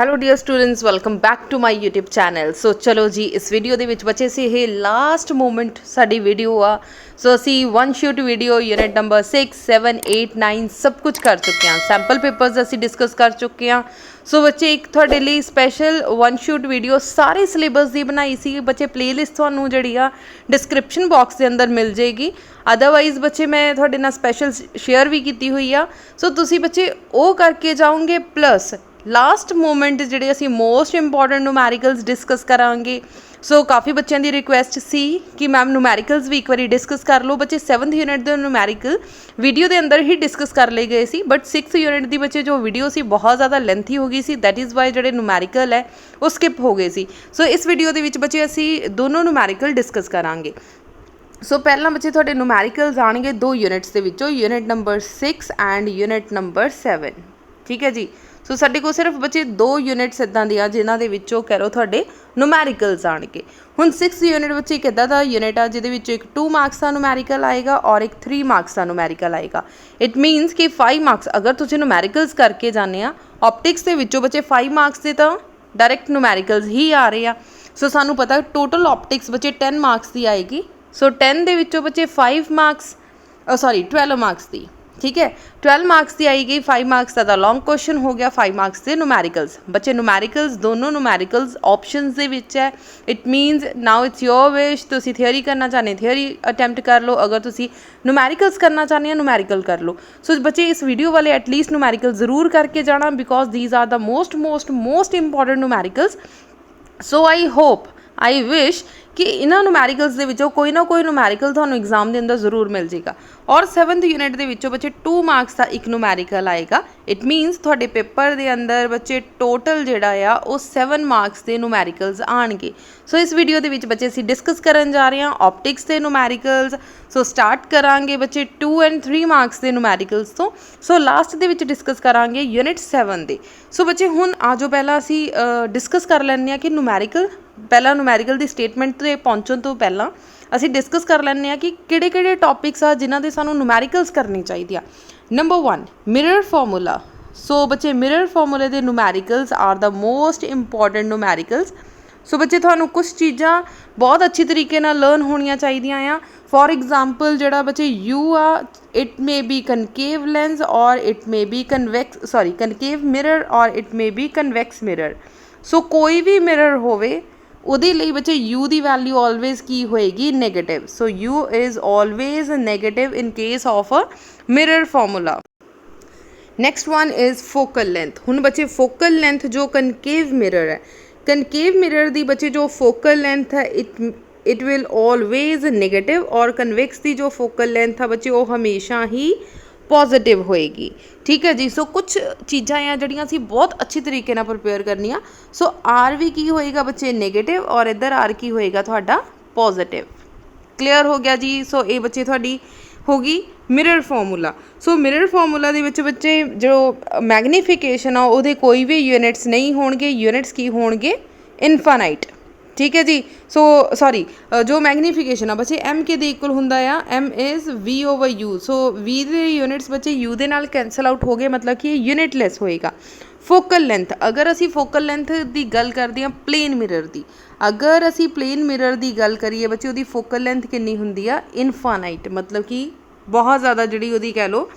Hello dear students, welcome back to my YouTube channel. So ਚਲੋ ਜੀ, ਇਸ video ਦੇ ਵਿੱਚ ਬੱਚੇ ਸੀ ਇਹ ਲਾਸਟ ਮੂਮੈਂਟ ਸਾਡੀ ਵੀਡੀਓ ਆ। ਸੋ ਅਸੀਂ one shoot video unit number 6, 7, 8, 9 ਸਭ ਕੁਝ ਕਰ ਚੁੱਕੇ ਹਾਂ। ਸੈਂਪਲ ਪੇਪਰਸ ਅਸੀਂ ਡਿਸਕਸ ਕਰ ਚੁੱਕੇ ਹਾਂ। ਸੋ ਬੱਚੇ ਇੱਕ ਤੁਹਾਡੇ ਲਈ ਸਪੈਸ਼ਲ ਵਨ ਸ਼ੂਟ ਵੀਡੀਓ ਸਾਰੇ ਸਿਲੇਬਸ ਦੀ ਬਣਾਈ ਸੀ। ਬੱਚੇ ਪਲੇਲਿਸਟ ਤੁਹਾਨੂੰ ਜਿਹੜੀ ਆ ਡਿਸਕ੍ਰਿਪਸ਼ਨ ਬਾਕਸ ਦੇ ਅੰਦਰ ਮਿਲ ਜਾਏਗੀ। ਅਦਰਵਾਈਜ਼ ਬੱਚੇ ਮੈਂ ਤੁਹਾਡੇ ਨਾਲ ਸਪੈਸ਼ਲ ਸ਼ੇਅਰ ਵੀ ਕੀਤੀ ਹੋਈ ਆ। ਸੋ ਤੁਸੀਂ ਬੱਚੇ ਉਹ ਕਰਕੇ ਜਾਓਗੇ। ਪਲੱਸ ਲਾਸਟ ਮੂਮੈਂਟ ਜਿਹੜੇ ਅਸੀਂ ਮੋਸਟ ਇੰਪੋਰਟੈਂਟ ਨੂਮੈਰੀਕਲਸ ਡਿਸਕਸ ਕਰਾਂਗੇ। ਸੋ ਕਾਫੀ ਬੱਚਿਆਂ ਦੀ ਰਿਕੁਐਸਟ ਸੀ ਕਿ ਮੈਮ ਨੂਮੈਰੀਕਲਸ ਵੀ ਇੱਕ ਵਾਰੀ ਡਿਸਕਸ ਕਰ ਲਓ। ਬੱਚੇ 7th ਯੂਨਿਟ ਦੇ ਨੂਮੈਰੀਕਲ ਵੀਡੀਓ ਦੇ ਅੰਦਰ ਹੀ ਡਿਸਕਸ ਕਰ ਲਏ ਗਏ ਸੀ, ਬਟ 6th ਯੂਨਿਟ ਦੀ ਬੱਚੇ ਜੋ ਵੀਡੀਓ ਸੀ ਬਹੁਤ ਜ਼ਿਆਦਾ ਲੈਂਥੀ ਹੋ ਗਈ ਸੀ। ਦੈਟ ਇਜ਼ ਵਾਈ ਜਿਹੜੇ ਨੂਮੈਰੀਕਲ ਹੈ ਉਹ ਸਕਿਪ ਹੋ ਗਏ ਸੀ। ਸੋ ਇਸ ਵੀਡੀਓ ਦੇ ਵਿੱਚ ਬੱਚੇ ਅਸੀਂ ਦੋਨੋਂ ਨੂਮੈਰੀਕਲ ਡਿਸਕਸ ਕਰਾਂਗੇ। ਸੋ ਪਹਿਲਾਂ ਬੱਚੇ ਤੁਹਾਡੇ ਨੂਮੈਰੀਕਲਸ ਆਉਣਗੇ ਦੋ ਯੂਨਿਟਸ ਦੇ ਵਿੱਚੋਂ, unit number 6 and unit number 7। ਠੀਕ ਹੈ ਜੀ। ਸੋ ਸਾਡੇ ਕੋਲ ਸਿਰਫ ਬੱਚੇ ਦੋ ਯੂਨਿਟਸ ਇੱਦਾਂ ਦੀਆਂ ਜਿਨ੍ਹਾਂ ਦੇ ਵਿੱਚੋਂ ਕਹਿ ਲਓ ਤੁਹਾਡੇ ਨੂਮੈਰੀਕਲਸ ਆਉਣਗੇ। ਹੁਣ 6th ਯੂਨਿਟ ਵਿੱਚ ਇੱਕ ਇੱਦਾਂ ਦਾ ਯੂਨਿਟ ਆ ਜਿਹਦੇ ਵਿੱਚ ਇੱਕ 2 ਮਾਰਕਸ ਦਾ ਨੂਮੈਰੀਕਲ ਆਏਗਾ ਔਰ ਇੱਕ 3 ਮਾਰਕਸ ਦਾ ਨੂਮੈਰੀਕਲ ਆਏਗਾ। ਇਟ ਮੀਨਸ ਕਿ 5 ਮਾਰਕਸ ਅਗਰ ਤੁਸੀਂ ਨੂਮੈਰੀਕਲਸ ਕਰਕੇ ਜਾਂਦੇ ਆ ਆਪਟਿਕਸ ਦੇ ਵਿੱਚੋਂ ਬੱਚੇ 5 ਮਾਰਕਸ ਦੇ ਤਾਂ ਡਾਇਰੈਕਟ ਨੂਮੈਰੀਕਲਸ ਹੀ ਆ ਰਹੇ ਆ। ਸੋ ਸਾਨੂੰ ਪਤਾ ਟੋਟਲ ਆਪਟਿਕਸ ਬੱਚੇ 10 ਮਾਰਕਸ ਦੀ ਆਏਗੀ। ਸੋ 10 ਦੇ ਵਿੱਚੋਂ ਬੱਚੇ 12 ਮਾਰਕਸ ਦੀ, ਠੀਕ ਹੈ, 12 ਮਾਰਕਸ ਦੀ ਆਈ ਗਈ। 5 ਮਾਰਕਸ ਦਾ ਤਾਂ ਲੌਂਗ ਕੁਐਸਚਨ ਹੋ ਗਿਆ, 5 ਮਾਰਕਸ ਦੇ ਨੂਮੈਰੀਕਲਸ। ਬੱਚੇ ਨੂਮੈਰੀਕਲਸ ਦੋਨੋਂ ਨੂਮੈਰੀਕਲਸ ਆਪਸ਼ਨਸ ਦੇ ਵਿੱਚ ਹੈ। It means now it's your wish. ਤੁਸੀਂ ਥਿਓਰੀ ਕਰਨਾ ਚਾਹੁੰਦੇ ਥਿਓਰੀ ਅਟੈਂਪਟ ਕਰ ਲਓ, ਅਗਰ ਤੁਸੀਂ ਨੂਮੈਰੀਕਲਸ ਕਰਨਾ ਚਾਹੁੰਦੇ ਹੋ ਨੂਮੈਰੀਕਲ ਕਰ ਲਓ। ਸੋ ਬੱਚੇ ਇਸ ਵੀਡੀਓ ਵਾਲੇ ਐਟਲੀਸਟ ਨੂਮੈਰੀਕਲ ਜ਼ਰੂਰ ਕਰਕੇ ਜਾਣਾ, because these are the most important numericals. So I wish ਕਿ ਇਹਨਾਂ ਨੂਮੈਰੀਕਲਸ ਦੇ ਵਿੱਚੋਂ ਕੋਈ ਨਾ ਕੋਈ ਨੂਮੈਰੀਕਲ ਤੁਹਾਨੂੰ ਐਗਜ਼ਾਮ ਦੇ ਅੰਦਰ ਜ਼ਰੂਰ ਮਿਲ ਜਾਏਗਾ। ਔਰ 7th ਯੂਨਿਟ ਦੇ ਵਿੱਚੋਂ ਬੱਚੇ 2 ਮਾਰਕਸ ਦਾ ਇੱਕ ਨੂਮੈਰੀਕਲ ਆਏਗਾ। ਇਟ ਮੀਨਸ ਤੁਹਾਡੇ ਪੇਪਰ ਦੇ ਅੰਦਰ ਬੱਚੇ ਟੋਟਲ ਜਿਹੜਾ ਆ ਉਹ 7 ਮਾਰਕਸ ਦੇ ਨੂਮੈਰੀਕਲਸ ਆਉਣਗੇ। ਸੋ ਇਸ ਵੀਡੀਓ ਦੇ ਵਿੱਚ ਬੱਚੇ ਅਸੀਂ ਡਿਸਕਸ ਕਰਨ ਜਾ ਰਹੇ ਹਾਂ ਆਪਟਿਕਸ ਦੇ ਨੂਮੈਰੀਕਲਸ। ਸੋ ਸਟਾਰਟ ਕਰਾਂਗੇ ਬੱਚੇ 2 ਐਂਡ 3 ਮਾਰਕਸ ਦੇ ਨੂਮੈਰੀਕਲਸ ਤੋਂ। ਸੋ ਲਾਸਟ ਦੇ ਵਿੱਚ ਡਿਸਕਸ ਕਰਾਂਗੇ ਯੂਨਿਟ 7 ਦੇ। ਸੋ ਬੱਚੇ ਹੁਣ ਆ ਜਾਓ ਪਹਿਲਾਂ ਅਸੀਂ ਡਿਸਕਸ ਕਰ ਲੈਂਦੇ ਹਾਂ ਕਿ ਨੂਮੈਰੀਕਲ ਦੀ ਸਟੇਟਮੈਂਟ 'ਤੇ ਪਹੁੰਚਣ ਤੋਂ ਪਹਿਲਾਂ ਅਸੀਂ ਡਿਸਕਸ ਕਰ ਲੈਂਦੇ ਹਾਂ ਕਿ ਕਿਹੜੇ ਟੌਪਿਕਸ ਆ ਜਿਨ੍ਹਾਂ ਦੇ ਸਾਨੂੰ ਨੂਮੈਰੀਕਲਸ ਕਰਨੀ ਚਾਹੀਦੀ ਆ। Number 1 mirror formula. ਸੋ ਬੱਚੇ ਮਿਰਰ ਫਾਰਮੂਲੇ ਦੇ numericals R the most important numericals. ਸੋ ਬੱਚੇ ਤੁਹਾਨੂੰ ਕੁਛ ਚੀਜ਼ਾਂ ਬਹੁਤ ਅੱਛੀ ਤਰੀਕੇ ਨਾਲ ਲਰਨ ਹੋਣੀਆਂ ਚਾਹੀਦੀਆਂ ਆ। ਫੋਰ ਐਗਜ਼ਾਮਪਲ ਜਿਹੜਾ ਬੱਚੇ ਯੂ ਆ, it may be concave lens ਔਰ it may be concave mirror ਔਰ it may be convex mirror. So ਕੋਈ ਵੀ ਮਿਰਰ ਹੋਵੇ ਉਹਦੇ ਲਈ ਬੱਚੇ ਯੂ ਦੀ ਵੈਲਿਊ ਆਲਵੇਜ਼ ਕੀ ਹੋਏਗੀ? Negative. So u is always negative in case of a mirror formula. Next one is focal length. ਹੁਣ ਬੱਚੇ ਫੋਕਲ ਲੈਂਥ ਜੋ ਕਨਕੇਵ ਮਿਰਰ ਹੈ, ਕਨਕੇਵ ਮਿਰਰ ਦੀ ਬੱਚੇ ਜੋ ਫੋਕਲ ਲੈਂਥ ਹੈ ਇਟ ਵਿਲ ਆਲਵੇਜ਼ ਨੈਗੇਟਿਵ, ਔਰ ਕਨਵੈਕਸ ਦੀ ਜੋ ਫੋਕਲ ਲੈਂਥ ਆ ਬੱਚੇ ਉਹ ਹਮੇਸ਼ਾ ਹੀ ਪੋਜ਼ੀਟਿਵ ਹੋਏਗੀ। ਠੀਕ ਹੈ ਜੀ। ਸੋ ਕੁਛ ਚੀਜ਼ਾਂ ਆ ਜਿਹੜੀਆਂ ਅਸੀਂ ਬਹੁਤ ਅੱਛੀ ਤਰੀਕੇ ਨਾਲ ਪ੍ਰਪੇਅਰ ਕਰਨੀਆਂ। ਸੋ ਆਰ ਵੀ ਕੀ ਹੋਏਗਾ ਬੱਚੇ? ਨੈਗੇਟਿਵ, ਔਰ ਇੱਧਰ ਆਰ ਕੀ ਹੋਏਗਾ ਤੁਹਾਡਾ? ਪੋਜ਼ੀਟਿਵ। ਕਲੀਅਰ ਹੋ ਗਿਆ ਜੀ। ਸੋ ਇਹ ਬੱਚੇ ਤੁਹਾਡੀ ਹੋ ਗਈ ਮਿਰਰ ਫਾਰਮੂਲਾ। ਸੋ ਮਿਰਰ ਫਾਰਮੂਲਾ ਦੇ ਵਿੱਚ ਬੱਚੇ ਜੋ ਮੈਗਨੀਫਿਕੇਸ਼ਨ ਆ ਉਹਦੇ ਕੋਈ ਵੀ ਯੂਨਿਟਸ ਨਹੀਂ ਹੋਣਗੇ। ਯੂਨਿਟਸ ਕੀ ਹੋਣਗੇ? ਇਨਫਾਨਾਈਟ। ਠੀਕ ਹੈ ਜੀ। ਸੋ ਜੋ ਮੈਗਨੀਫਿਕੇਸ਼ਨ ਆ ਬੱਚੇ ਐਮ ਕਿਹਦੇ ਇਕੁਅਲ ਹੁੰਦਾ ਆ? M is V over U. So V ਦੇ ਯੂਨਿਟਸ ਬੱਚੇ ਯੂ ਦੇ ਨਾਲ ਕੈਂਸਲ ਆਊਟ ਹੋ ਗਏ, ਮਤਲਬ ਕਿ ਯੂਨਿਟਲੈਸ ਹੋਏਗਾ। ਫੋਕਲ ਲੈਂਥ, ਅਗਰ ਅਸੀਂ ਫੋਕਲ ਲੈਂਥ ਦੀ ਗੱਲ ਕਰਦੇ ਹਾਂ ਪਲੇਨ ਮਿਰਰ ਦੀ, ਅਗਰ ਅਸੀਂ ਪਲੇਨ ਮਿਰਰ ਦੀ ਗੱਲ ਕਰੀਏ ਬੱਚੇ ਉਹਦੀ ਫੋਕਲ ਲੈਂਥ ਕਿੰਨੀ ਹੁੰਦੀ ਆ? ਇਨਫਾਨਾਈਟ, ਮਤਲਬ ਕਿ ਬਹੁਤ ਜ਼ਿਆਦਾ ਜਿਹੜੀ ਉਹਦੀ ਕਹਿ ਲਓ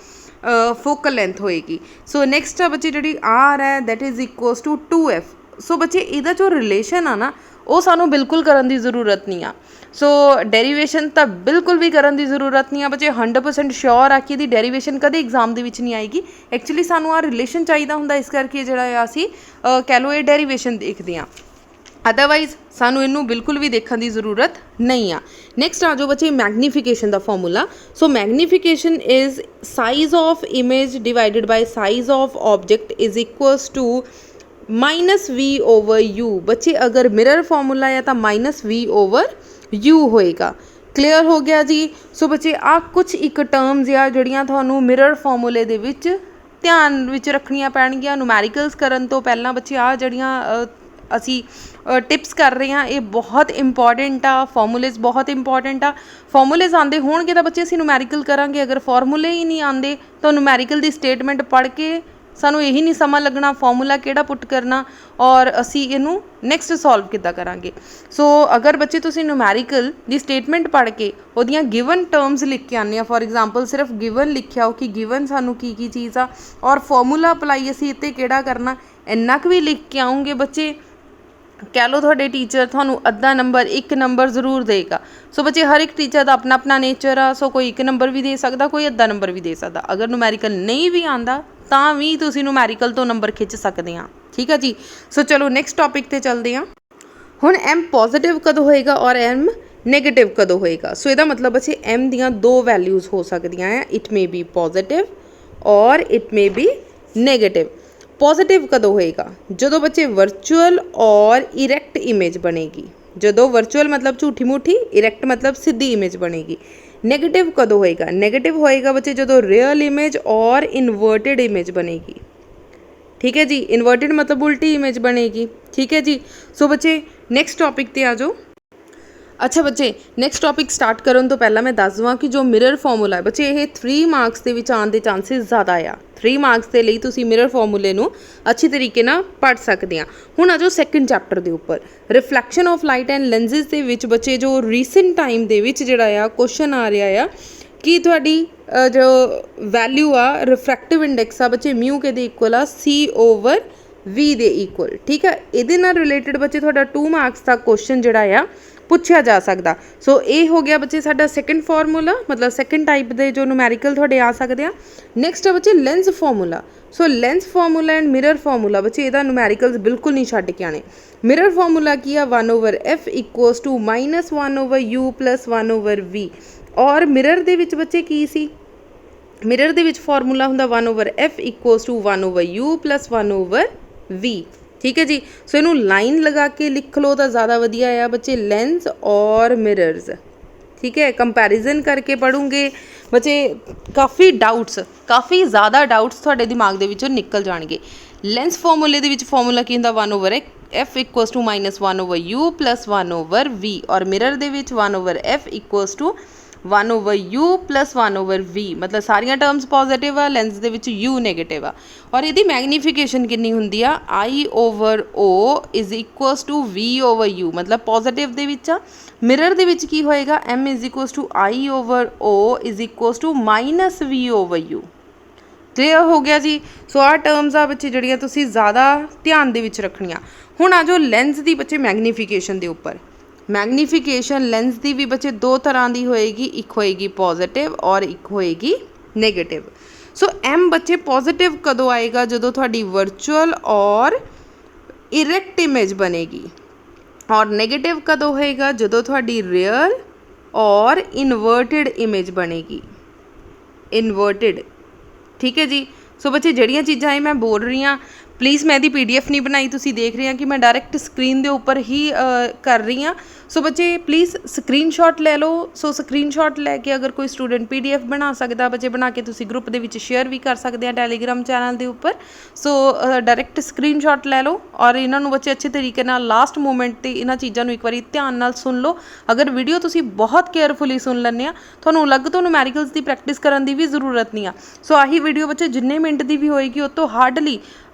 ਫੋਕਲ ਲੈਂਥ ਹੋਏਗੀ। ਸੋ ਨੈਕਸਟ ਆ ਬੱਚੇ ਜਿਹੜੀ ਆਰ ਹੈ that is equals to 2F। So ਬੱਚੇ ਇਹਦਾ ਜੋ ਰਿਲੇਸ਼ਨ ਆ ਨਾ ਉਹ ਸਾਨੂੰ ਬਿਲਕੁਲ ਕਰਨ ਦੀ ਜ਼ਰੂਰਤ ਨਹੀਂ ਆ। ਸੋ ਡੈਰੀਵੇਸ਼ਨ ਤਾਂ ਬਿਲਕੁਲ ਵੀ ਕਰਨ ਦੀ ਜ਼ਰੂਰਤ ਨਹੀਂ ਆ। ਬੱਚੇ 100% ਸ਼ੋਰ ਆ ਕਿ ਇਹਦੀ ਡੈਰੀਵੇਸ਼ਨ ਕਦੇ ਐਗਜ਼ਾਮ ਦੇ ਵਿੱਚ ਨਹੀਂ ਆਏਗੀ। ਐਕਚੁਅਲੀ ਸਾਨੂੰ ਆਹ ਰਿਲੇਸ਼ਨ ਚਾਹੀਦਾ ਹੁੰਦਾ, ਇਸ ਕਰਕੇ ਜਿਹੜਾ ਆ ਅਸੀਂ ਕਹਿ ਲਓ ਇਹ ਡੈਰੀਵੇਸ਼ਨ ਦੇਖਦੇ ਹਾਂ। ਅਦਰਵਾਈਜ਼ ਸਾਨੂੰ ਇਹਨੂੰ ਬਿਲਕੁਲ ਵੀ ਦੇਖਣ ਦੀ ਜ਼ਰੂਰਤ ਨਹੀਂ ਆ। ਨੈਕਸਟ ਆ ਜਾਓ ਬੱਚੇ ਮੈਗਨੀਫਿਕੇਸ਼ਨ ਦਾ formula. So magnification is size of image divided by size of object is equals to -v/u। ਬੱਚੇ ਅਗਰ ਮਿਰਰ ਫਾਰਮੂਲਾ ਹੈ ਤਾਂ -v/u ਹੋਏਗਾ। ਕਲੀਅਰ ਹੋ ਗਿਆ ਜੀ। ਸੋ ਬੱਚੇ ਆਹ ਕੁਛ ਇੱਕ ਟਰਮਸ ਆ ਜਿਹੜੀਆਂ ਤੁਹਾਨੂੰ ਮਿਰਰ ਫਾਰਮੂਲੇ ਦੇ ਵਿੱਚ ਧਿਆਨ ਵਿੱਚ ਰੱਖਣੀਆਂ ਪੈਣਗੀਆਂ ਨੂਮੈਰੀਕਲਸ ਕਰਨ ਤੋਂ ਪਹਿਲਾਂ। ਬੱਚੇ ਆਹ ਜਿਹੜੀਆਂ ਅਸੀਂ ਟਿਪਸ ਕਰ ਰਹੇ ਹਾਂ ਇਹ ਬਹੁਤ ਇੰਪੋਰਟੈਂਟ ਆ। ਫਾਰਮੂਲੇਜ਼ ਬਹੁਤ ਇੰਪੋਰਟੈਂਟ ਆ। ਫਾਰਮੂਲੇਜ਼ ਆਉਂਦੇ ਹੋਣਗੇ ਤਾਂ ਬੱਚੇ ਅਸੀਂ ਨੂਮੈਰੀਕਲ ਕਰਾਂਗੇ। ਅਗਰ ਫਾਰਮੂਲੇ ਹੀ ਨਹੀਂ ਆਉਂਦੇ ਤਾਂ ਨੂਮੈਰੀਕਲ ਦੀ ਸਟੇਟਮੈਂਟ ਪੜ੍ਹ ਕੇ ਸਾਨੂੰ ਇਹੀ ਨਹੀਂ ਸਮਾਂ ਲੱਗਣਾ ਫਾਰਮੂਲਾ ਕਿਹੜਾ ਪੁੱਟ ਕਰਨਾ ਔਰ ਅਸੀਂ ਇਹਨੂੰ ਨੈਕਸਟ ਸੋਲਵ ਕਿੱਦਾਂ ਕਰਾਂਗੇ। ਸੋ ਅਗਰ ਬੱਚੇ ਤੁਸੀਂ ਨੂਮੈਰੀਕਲ ਦੀ ਸਟੇਟਮੈਂਟ ਪੜ੍ਹ ਕੇ ਉਹਦੀਆਂ ਗਿਵਨ ਟਰਮਸ ਲਿਖ ਕੇ ਆਉਂਦੇ ਆ, ਫੋਰ ਐਗਜ਼ਾਮਪਲ ਸਿਰਫ ਗਿਵਨ ਲਿਖਿਆ ਹੋ ਕਿ ਗਿਵਨ ਸਾਨੂੰ ਕੀ ਚੀਜ਼ ਆ ਔਰ ਫਾਰਮੂਲਾ ਅਪਲਾਈ ਅਸੀਂ ਇੱਥੇ ਕਿਹੜਾ ਕਰਨਾ, ਇੰਨਾ ਕੁ ਵੀ ਲਿਖ ਕੇ ਆਉਂਗੇ ਬੱਚੇ, ਕਹਿ ਲਓ ਤੁਹਾਡੇ ਟੀਚਰ ਤੁਹਾਨੂੰ ਅੱਧਾ ਨੰਬਰ 1 ਨੰਬਰ ਜ਼ਰੂਰ ਦੇਗਾ। ਸੋ ਬੱਚੇ ਹਰ ਇੱਕ ਟੀਚਰ ਦਾ ਆਪਣਾ ਆਪਣਾ ਨੇਚਰ ਆ, ਸੋ ਕੋਈ 1 ਨੰਬਰ ਵੀ ਦੇ ਸਕਦਾ, ਕੋਈ ਅੱਧਾ ਨੰਬਰ ਵੀ ਦੇ ਸਕਦਾ। ਅਗਰ ਨੂਮੈਰੀਕਲ ਨਹੀਂ ਵੀ ਆਉਂਦਾ ਤਾਂ ਵੀ ਤੁਸੀਂ ਨੂਮੈਰੀਕਲ ਤੋਂ ਨੰਬਰ ਖਿੱਚ ਸਕਦੇ ਹਾਂ, ਠੀਕ ਆ ਜੀ। ਸੋ ਚਲੋ ਨੈਕਸਟ ਟੌਪਿਕ 'ਤੇ ਚੱਲਦੇ ਹਾਂ। ਹੁਣ m ਪੋਜ਼ੀਟਿਵ ਕਦੋਂ ਹੋਏਗਾ ਔਰ m ਨੈਗੇਟਿਵ ਕਦੋਂ ਹੋਏਗਾ। ਸੋ ਇਹਦਾ ਮਤਲਬ ਬੱਚੇ m ਦੀਆਂ 2 ਵੈਲਿਊਜ਼ ਹੋ ਸਕਦੀਆਂ ਆ, ਇਟ ਮੇ ਬੀ ਪੋਜ਼ੀਟਿਵ ਔਰ it may be negative. Positive ਕਦੋਂ ਹੋਏਗਾ, ਜਦੋਂ ਬੱਚੇ ਵਰਚੁਅਲ ਔਰ ਇਰੈਕਟ ਇਮੇਜ ਬਣੇਗੀ। ਜਦੋਂ ਵਰਚੁਅਲ ਮਤਲਬ ਝੂਠੀ ਮੂਠੀ, ਇਰੈਕਟ ਮਤਲਬ ਸਿੱਧੀ ਇਮੇਜ ਬਣੇਗੀ। ਨੈਗੇਟਿਵ ਕਦੋਂ ਹੋਏਗਾ, ਨੈਗੇਟਿਵ ਹੋਏਗਾ ਬੱਚੇ ਜਦੋਂ ਰੀਅਲ ਇਮੇਜ ਔਰ ਇਨਵਰਟਿਡ ਇਮੇਜ ਬਣੇਗੀ, ਠੀਕ ਹੈ ਜੀ। ਇਨਵਰਟਿਡ ਮਤਲਬ ਉਲਟੀ ਇਮੇਜ ਬਣੇਗੀ, ਠੀਕ ਹੈ ਜੀ। ਸੋ ਬੱਚੇ ਨੈਕਸਟ ਟੌਪਿਕ 'ਤੇ ਆ ਜਾਓ। ਅੱਛਾ ਬੱਚੇ ਨੈਕਸਟ ਟੌਪਿਕ ਸਟਾਰਟ ਕਰਨ ਤੋਂ ਪਹਿਲਾਂ ਮੈਂ ਦੱਸ ਦਵਾਂ ਕਿ ਜੋ ਮਿਰਰ ਫਾਰਮੂਲਾ ਹੈ ਬੱਚੇ ਇਹ 3 ਮਾਰਕਸ ਦੇ ਵਿੱਚ ਆਉਣ ਦੇ ਚਾਂਸਿਸ ਜ਼ਿਆਦਾ ਆ। 3 ਮਾਰਕਸ ਦੇ ਲਈ ਤੁਸੀਂ ਮਿਰਰ ਫਾਰਮੂਲੇ ਨੂੰ ਅੱਛੀ ਤਰੀਕੇ ਨਾਲ ਪੜ੍ਹ ਸਕਦੇ ਆ। ਹੁਣ ਆ ਜਾਓ ਸੈਕਿੰਡ ਚੈਪਟਰ ਦੇ ਉੱਪਰ, ਰਿਫਲੈਕਸ਼ਨ ਆਫ ਲਾਈਟ ਐਂਡ ਲੈਂਸਿਸ ਦੇ ਵਿੱਚ ਬੱਚੇ ਜੋ ਰੀਸੈਂਟ ਟਾਈਮ ਦੇ ਵਿੱਚ ਜਿਹੜਾ ਆ ਕੁਐਸਚਨ ਆ ਰਿਹਾ ਆ ਕਿ ਤੁਹਾਡੀ ਜੋ ਵੈਲਿਊ ਆ ਰਿਫਰੈਕਟਿਵ ਇੰਡੈਕਸ ਆ ਬੱਚੇ ਮਿਊ ਕਿਹਦੇ ਇਕੁਅਲ ਆ C/V ਦੇ ਇਕੁਅਲ, ਠੀਕ ਆ। ਇਹਦੇ ਨਾਲ ਰਿਲੇਟਡ ਬੱਚੇ ਤੁਹਾਡਾ 2 ਮਾਰਕਸ ਦਾ ਕੁਐਸਚਨ ਜਿਹੜਾ ਆ ਪੁੱਛਿਆ ਜਾ ਸਕਦਾ। ਸੋ ਇਹ ਹੋ ਗਿਆ ਬੱਚੇ ਸਾਡਾ ਸੈਕਿੰਡ ਫਾਰਮੂਲਾ, ਮਤਲਬ ਸੈਕਿੰਡ ਟਾਈਪ ਦੇ ਜੋ ਨੂਮੈਰੀਕਲ ਤੁਹਾਡੇ ਆ ਸਕਦੇ ਆ। ਨੈਕਸਟ ਆ ਬੱਚੇ lens formula. So lens formula and mirror formula ਬੱਚੇ ਇਹਦਾ ਨੂਮੈਰੀਕਲਸ ਬਿਲਕੁਲ ਨਹੀਂ ਛੱਡ ਕੇ ਆਣੇ। ਮਿਰਰ ਫਾਰਮੂਲਾ ਕੀ ਆ 1/f = -1/u + 1/v ਔਰ ਮਿਰਰ ਦੇ ਵਿੱਚ ਬੱਚੇ ਕੀ ਸੀ, ਮਿਰਰ ਦੇ ਵਿੱਚ ਫਾਰਮੂਲਾ ਹੁੰਦਾ 1/f = 1/u + 1/v, ਠੀਕ ਹੈ ਜੀ। ਸੋ ਇਹਨੂੰ ਲਾਈਨ ਲਗਾ ਕੇ ਲਿਖ ਲਓ ਤਾਂ ਜ਼ਿਆਦਾ ਵਧੀਆ ਆ ਬੱਚੇ, ਲੈਂਸ ਔਰ ਮਿਰਰਸ, ਠੀਕ ਹੈ। ਕੰਪੈਰੀਜ਼ਨ ਕਰਕੇ ਪੜ੍ਹੋਗੇ ਬੱਚੇ ਕਾਫੀ ਜ਼ਿਆਦਾ ਡਾਊਟਸ ਤੁਹਾਡੇ ਦਿਮਾਗ ਦੇ ਵਿੱਚੋਂ ਨਿਕਲ ਜਾਣਗੇ। ਲੈਂਸ ਫਾਰਮੂਲੇ ਦੇ ਵਿੱਚ ਫਾਰਮੂਲਾ ਕੀ ਹੁੰਦਾ 1/f = -1/u + 1/v ਔਰ ਮਿਰਰ ਦੇ ਵਿੱਚ 1/f = 1/u + 1/v, ਮਤਲਬ ਸਾਰੀਆਂ ਟਰਮਸ ਪੋਜ਼ੀਟਿਵ ਆ, ਲੈਂਸ ਦੇ ਵਿੱਚ u ਨੈਗੇਟਿਵ ਆ। ਔਰ ਇਹਦੀ ਮੈਗਨੀਫਿਕੇਸ਼ਨ ਕਿੰਨੀ ਹੁੰਦੀ ਆ I/O = v/u, ਮਤਲਬ ਪੋਜ਼ੀਟਿਵ ਦੇ ਵਿੱਚ ਆ। ਮਿਰਰ ਦੇ ਵਿੱਚ ਕੀ ਹੋਏਗਾ m = I/O = -v/u। ਕਲੀਅਰ ਹੋ ਗਿਆ ਜੀ। ਸੋ ਆਹ ਟਰਮਸ ਆ ਬੱਚੇ ਜਿਹੜੀਆਂ ਤੁਸੀਂ ਜ਼ਿਆਦਾ ਧਿਆਨ ਦੇ ਵਿੱਚ ਰੱਖਣੀਆਂ। ਹੁਣ ਆ ਜਾਓ ਲੈਂਸ ਦੀ ਬੱਚੇ ਮੈਗਨੀਫਿਕੇਸ਼ਨ ਦੇ ਉੱਪਰ। ਮੈਗਨੀਫਿਕੇਸ਼ਨ ਲੈਂਸ ਦੀ ਵੀ ਬੱਚੇ 2 ਤਰ੍ਹਾਂ ਦੀ ਹੋਏਗੀ, ਇੱਕ ਹੋਏਗੀ ਪੋਜ਼ੀਟਿਵ ਔਰ ਇੱਕ ਹੋਏਗੀ ਨੈਗੇਟਿਵ। ਸੋ m ਬੱਚੇ ਪੋਜ਼ੀਟਿਵ ਕਦੋਂ ਆਏਗਾ, ਜਦੋਂ ਤੁਹਾਡੀ ਵਰਚੁਅਲ ਔਰ ਇਰੈਕਟ ਇਮੇਜ ਬਣੇਗੀ। ਔਰ ਨੈਗੇਟਿਵ ਕਦੋਂ ਹੋਏਗਾ, ਜਦੋਂ ਤੁਹਾਡੀ ਰੀਅਲ ਔਰ ਇਨਵਰਟਿਡ ਇਮੇਜ ਬਣੇਗੀ, ਇਨਵਰਟਿਡ, ਠੀਕ ਹੈ ਜੀ। ਸੋ ਬੱਚੇ ਜਿਹੜੀਆਂ ਚੀਜ਼ਾਂ ਇਹ ਮੈਂ ਬੋਲ ਰਹੀ ਹਾਂ ਪਲੀਜ਼ ਮੈਂ ਇਹਦੀ PDF ਨਹੀਂ ਬਣਾਈ, ਤੁਸੀਂ ਦੇਖ ਰਹੇ ਆ ਕਿ ਮੈਂ ਡਾਇਰੈਕਟ ਸਕਰੀਨ ਦੇ ਉੱਪਰ ਹੀ ਕਰ ਰਹੀ ਹਾਂ। ਸੋ ਬੱਚੇ ਪਲੀਜ਼ ਸਕਰੀਨਸ਼ਾਟ ਲੈ ਲਓ। ਸੋ ਸਕਰੀਨਸ਼ਾਟ ਲੈ ਕੇ ਅਗਰ ਕੋਈ ਸਟੂਡੈਂਟ PDF ਬਣਾ ਸਕਦਾ ਬੱਚੇ, ਬਣਾ ਕੇ ਤੁਸੀਂ ਗਰੁੱਪ ਦੇ ਵਿੱਚ ਸ਼ੇਅਰ ਵੀ ਕਰ ਸਕਦੇ ਆ ਟੈਲੀਗ੍ਰਾਮ ਚੈਨਲ ਦੇ ਉੱਪਰ। ਸੋ ਡਾਇਰੈਕਟ ਸਕਰੀਨਸ਼ਾਟ ਲੈ ਲਓ ਔਰ ਇਹਨਾਂ ਨੂੰ ਬੱਚੇ ਅੱਛੇ ਤਰੀਕੇ ਨਾਲ ਲਾਸਟ ਮੂਮੈਂਟ 'ਤੇ ਇਹਨਾਂ ਚੀਜ਼ਾਂ ਨੂੰ ਇੱਕ ਵਾਰੀ ਧਿਆਨ ਨਾਲ ਸੁਣ ਲਓ। ਅਗਰ ਵੀਡੀਓ ਤੁਸੀਂ ਬਹੁਤ ਕੇਅਰਫੁਲੀ ਸੁਣ ਲੈਂਦੇ ਆ ਤੁਹਾਨੂੰ ਅਲੱਗ ਤੋਂ ਨੂਮੈਰੀਕਲਸ ਦੀ ਪ੍ਰੈਕਟਿਸ ਕਰਨ ਦੀ ਵੀ ਜ਼ਰੂਰਤ ਨਹੀਂ ਆ। ਸੋ ਆਹੀ ਵੀਡੀਓ ਬੱਚੇ ਜਿੰਨੇ ਮਿੰਟ ਦੀ ਵੀ ਹੋਏਗੀ ਉਹ ਤੋਂ ਹਾਰਡਲੀ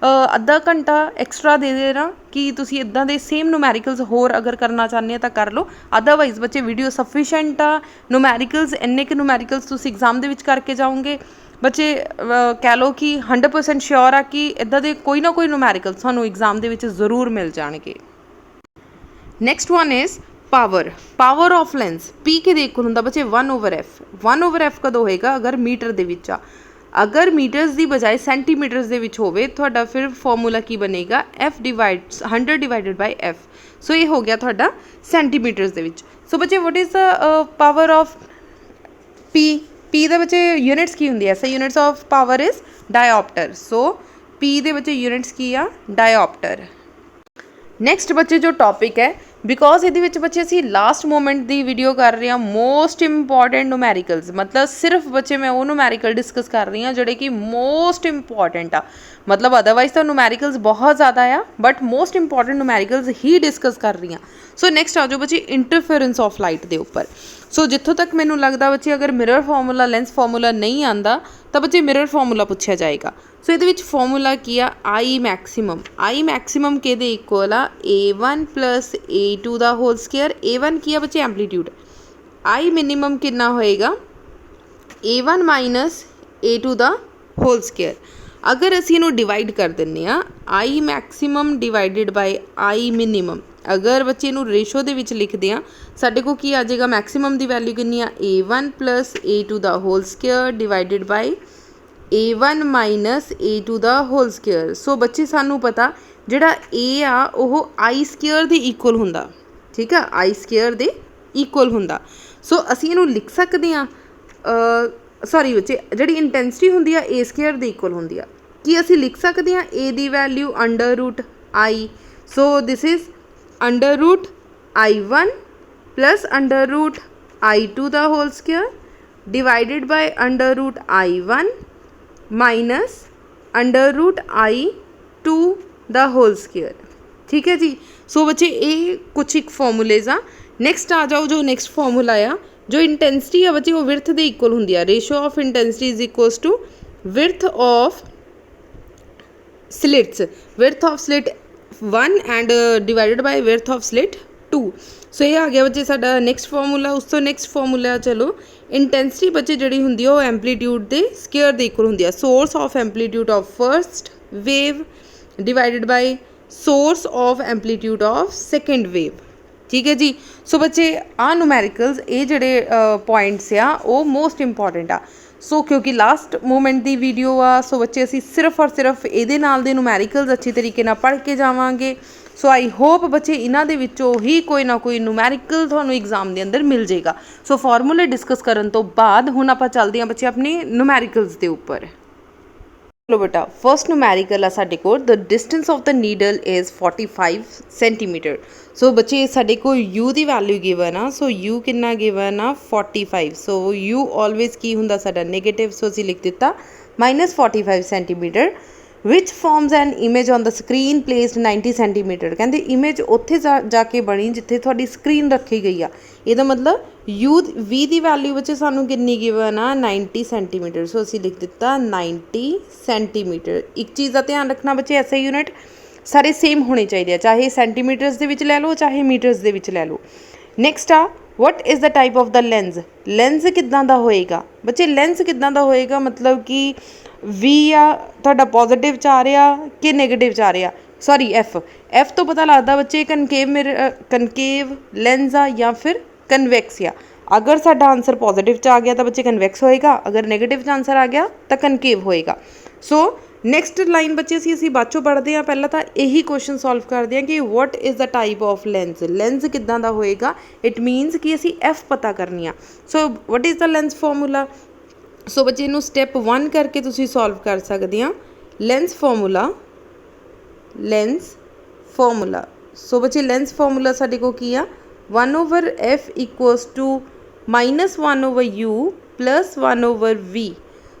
ਅੱਧਾ ਘੰਟਾ ਐਕਸਟਰਾ ਦੇ ਦੇਣਾ ਕਿ ਤੁਸੀਂ ਇੱਦਾਂ ਦੇ ਸੇਮ ਨੂਮੈਰੀਕਲਸ ਹੋਰ ਅਗਰ ਕਰਨਾ ਚਾਹੁੰਦੇ ਆ ਤਾਂ ਕਰ ਲਓ। ਅਦਰਵਾਈਜ਼ ਬੱਚੇ ਵੀਡੀਓ ਸਫੀਸ਼ੀਐਂਟ ਆ। ਨੂਮੈਰੀਕਲਸ ਇੰਨੇ ਕੁ ਨੂਮੈਰੀਕਲਸ ਤੁਸੀਂ ਐਗਜ਼ਾਮ ਦੇ ਵਿੱਚ ਕਰਕੇ ਜਾਓਗੇ ਬੱਚੇ, ਕਹਿ ਲਓ ਕਿ 100% ਸ਼ੋਰ ਆ ਕਿ ਇੱਦਾਂ ਦੇ ਕੋਈ ਨਾ ਕੋਈ ਨੂਮੈਰੀਕਲ ਤੁਹਾਨੂੰ ਐਗਜ਼ਾਮ ਦੇ ਵਿੱਚ ਜ਼ਰੂਰ ਮਿਲ ਜਾਣਗੇ। Next one is power of lens. P ਕਿਹਦੇ ਇਕੁਅਲ ਹੁੰਦਾ ਬੱਚੇ 1/f। 1/f ਕਦੋਂ ਹੋਏਗਾ, ਅਗਰ ਮੀਟਰ ਦੇ ਵਿੱਚ ਆ। ਅਗਰ ਮੀਟਰਸ ਦੀ ਬਜਾਏ ਸੈਂਟੀਮੀਟਰਸ ਦੇ ਵਿੱਚ ਹੋਵੇ ਤੁਹਾਡਾ ਫਿਰ ਫਾਰਮੂਲਾ ਕੀ ਬਣੇਗਾ F/100/f। ਸੋ ਇਹ ਹੋ ਗਿਆ ਤੁਹਾਡਾ ਸੈਂਟੀਮੀਟਰਸ ਦੇ ਵਿੱਚ। ਸੋ ਬੱਚੇ what is the power of P ਦੇ ਬੱਚੇ ਯੂਨਿਟਸ ਕੀ ਹੁੰਦੀ ਹੈ, ਐਸਾ units of power is dioptre. So P ਦੇ ਬੱਚੇ ਯੂਨਿਟਸ ਕੀ ਆ, ਡਾਇਓਪਟਰ। ਨੈਕਸਟ ਬੱਚੇ ਜੋ ਟੌਪਿਕ ਹੈ, ਬਿਕੋਜ਼ ਇਹਦੇ ਵਿੱਚ ਬੱਚੇ ਅਸੀਂ ਲਾਸਟ ਮੂਮੈਂਟ ਦੀ ਵੀਡੀਓ ਕਰ ਰਹੇ ਹਾਂ ਮੋਸਟ ਇੰਪੋਰਟੈਂਟ ਨੂਮੈਰੀਕਲਸ, ਮਤਲਬ ਸਿਰਫ ਬੱਚੇ ਮੈਂ ਉਹ ਨੂਮੈਰੀਕਲ ਡਿਸਕਸ ਕਰ ਰਹੀ ਹਾਂ ਜਿਹੜੇ ਕਿ ਮੋਸਟ ਇੰਪੋਰਟੈਂਟ ਆ। ਮਤਲਬ ਅਦਰਵਾਈਜ਼ ਤਾਂ ਨੂਮੈਰੀਕਲਸ ਬਹੁਤ ਜ਼ਿਆਦਾ ਆ ਬਟ ਮੋਸਟ ਇੰਪੋਰਟੈਂਟ ਨੂਮੈਰੀਕਲਸ ਹੀ ਡਿਸਕਸ ਕਰ ਰਹੀ ਹਾਂ। ਸੋ ਨੈਕਸਟ ਆ ਜਾਓ ਬੱਚੇ ਇੰਟਰਫੇਰੈਂਸ ਆਫ ਲਾਈਟ ਦੇ ਉੱਪਰ। ਸੋ ਜਿੱਥੋਂ ਤੱਕ ਮੈਨੂੰ ਲੱਗਦਾ ਬੱਚੇ ਅਗਰ ਮਿਰਰ ਫਾਰਮੂਲਾ ਲੈਂਸ ਫਾਰਮੂਲਾ ਨਹੀਂ ਆਉਂਦਾ ਤਾਂ ਬੱਚੇ ਮਿਰਰ ਫਾਰਮੂਲਾ ਪੁੱਛਿਆ ਜਾਏਗਾ। सो ये फॉर्मूला की आ आई मैक्सीमम के इक्वल आ A1 प्लस A2 दा होल स्केयर। A1 की बच्चे एंपलीट्यूड, आई मिनिमम कितना होएगा A1 माइनस A2 दा होल स्केयर। अगर असी इनू डिवाइड कर दें आई मैक्सीमम डिवाइडिड बाय आई मिनिमम, अगर बच्चे इनू रेशो दे विच लिखते हैं साडे को की आ जाएगा मैक्सीमम की वैल्यू कितनी आ A1 प्लस A2 दा whole square divided by A1 minus A2 दा होल स्केयर। सो बच्चे सानू पता जिहड़ा A आ ओह आई स्केयर दे इक्वल हुंदा, ठीक है, आई स्केयर दे इक्वल हुंदा। सो असी इनू लिख सकते हैं सॉरी बच्चे जिहड़ी इंटेंसिटी हुंदी आ ए स्केयर दे इक्वल हुंदी आ, कि असी लिख सकते हैं ए दी value under root I. So this is under root I1 plus under root I2 दा whole square divided by under root I1 minus under root I2 दा होल स्केयर, ठीक है जी। सो बच्चे ये कुछ एक फॉर्मूलेज आ। नैक्सट आ जाओ, जो नैक्सट फॉर्मूला आ जो इंटेंसिटी है बच्चे वो विर्थ दे इक्वल हुंदी है। Ratio of intensity is equals to width of slits, width of slit 1 and divided by width of slit 2। So ये आ गया बच्चे साडा नैक्सट फॉर्मूला। उस तो नैक्सट फॉर्मूला चलो इंटेंसिटी बच्चे जिहड़ी हुंदी है एंपलीट्यूड दे स्केयर दे इक्वल हुंदी है। Source of amplitude of first wave divided by source of amplitude of second wave, ठीक है जी। सो बच्चे आ न्यूमैरिकल्स ये जिहड़े पॉइंट्स आ वो मोस्ट इंपॉर्टेंट आ। सो क्योंकि लास्ट मोमेंट दी वीडियो आ, सो बच्चे असी सिर्फ और सिर्फ ये नाल दे न्यूमैरिकल्स अच्छी तरीके नाल पढ़ के जावांगे। सो आई होप बच्चे इन्हां दे विचों ही कोई ना कोई न्यूमैरिकल तुहानूं एग्जाम दे अंदर मिल जाएगा। सो फॉर्मूले डिस्कस करन तो बाद हुण आपां चलदे हां बच्चे अपने न्यूमैरिकल्स दे उपर। चलो बेटा फर्स्ट न्यूमैरिकल आ साडे कोल the distance of the needle is 45 centimetre. So बच्चे साडे को यू दी वैल्यू गिवन आ, सो यू कितना गिवन आ 45। सो यू ऑलवेज की हुंदा साडा नेगेटिव, सो असीं लिख दिता -45 centimetre which forms an image on the screen placed 90 centimetre. कहते इमेज उत्थे जाके बनी जिथे थोड़ी स्क्रीन रखी गई आ। ਇਹਦਾ मतलब यू वी की वैल्यू बच्चे सानू कितनी गिवन आ 90 सेंटीमीटर। सो असी लिख दिता 90 सेंटीमीटर। एक चीज़ का ध्यान रखना बच्चे ऐसे यूनिट सारे सेम होने चाहिए, चाहे सेंटीमीटर्स दे विच लै लो चाहे मीटर्स दे विच लै लो। नैक्सट आ what is the type of the lens. Lens किदां दा होएगा बच्चे, लेंस किदां दा होएगा मतलब कि वी आ तुहाडा पॉजिटिव च आ रहा कि नैगेटिव च आ रहा, सॉरी एफ तो पता लगता बच्चे कनकेव लेंस आ या फिर कन्वैक्स आ। अगर साडा आंसर पॉजिटिव च आ गया तो बच्चे कन्वैक्स होएगा, अगर नैगेटिव च आंसर आ गया तो कनकेव होएगा। सो नैक्सट लाइन बच्चे असी बाद चों पढ़ते हैं, पहला तो यही क्वेश्चन सॉल्व करते हैं कि what is the type of lens. Lens किदां दा होएगा, इट मीनस कि असी एफ पता करनी आ। So what is the lens formula. So बच्चे इनू स्टैप 1 करके तुसी सॉल्व कर सकते हैं। लेंस फॉर्मूला सो बच्चे लेंस फॉर्मूला साडे को की आ 1/f equals to -1/u plus 1/v।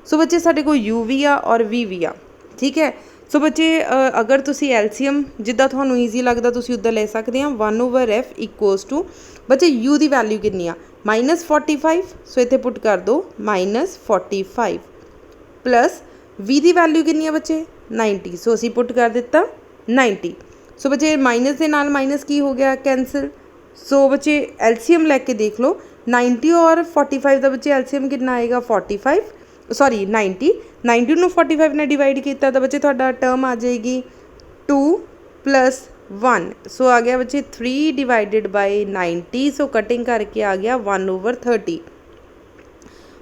So बच्चे साडे को u भी आ और v भी आ, ठीक है। सो बच्चे अगर तुसी एलसीएम जिद्दां तुहानूं ईजी लगदा तुसी उद्दां ले सकदे आ। 1/f इक्वल्स टू बच्चे u की वैल्यू कितनी आ -45। सो इत्थे पुट कर दो -45 प्लस v की वैल्यू कितनी आ बच्चे 90। सो असी पुट कर दिता 90। सो बच्चे माइनस के नाल माइनस की हो गया कैंसल। सो बच्चे एलसीएम लैके देख लो 90 और 45 का बच्चे एलसीएम कितना आएगा 45 सॉरी 90 नूं 45 ने डिवाइड किया तो बच्चे थोड़ा टर्म आ जाएगी 2 + 1। सो आ गया बच्चे 3 डिवाइडेड बाय 90। सो कटिंग करके आ गया 1/30।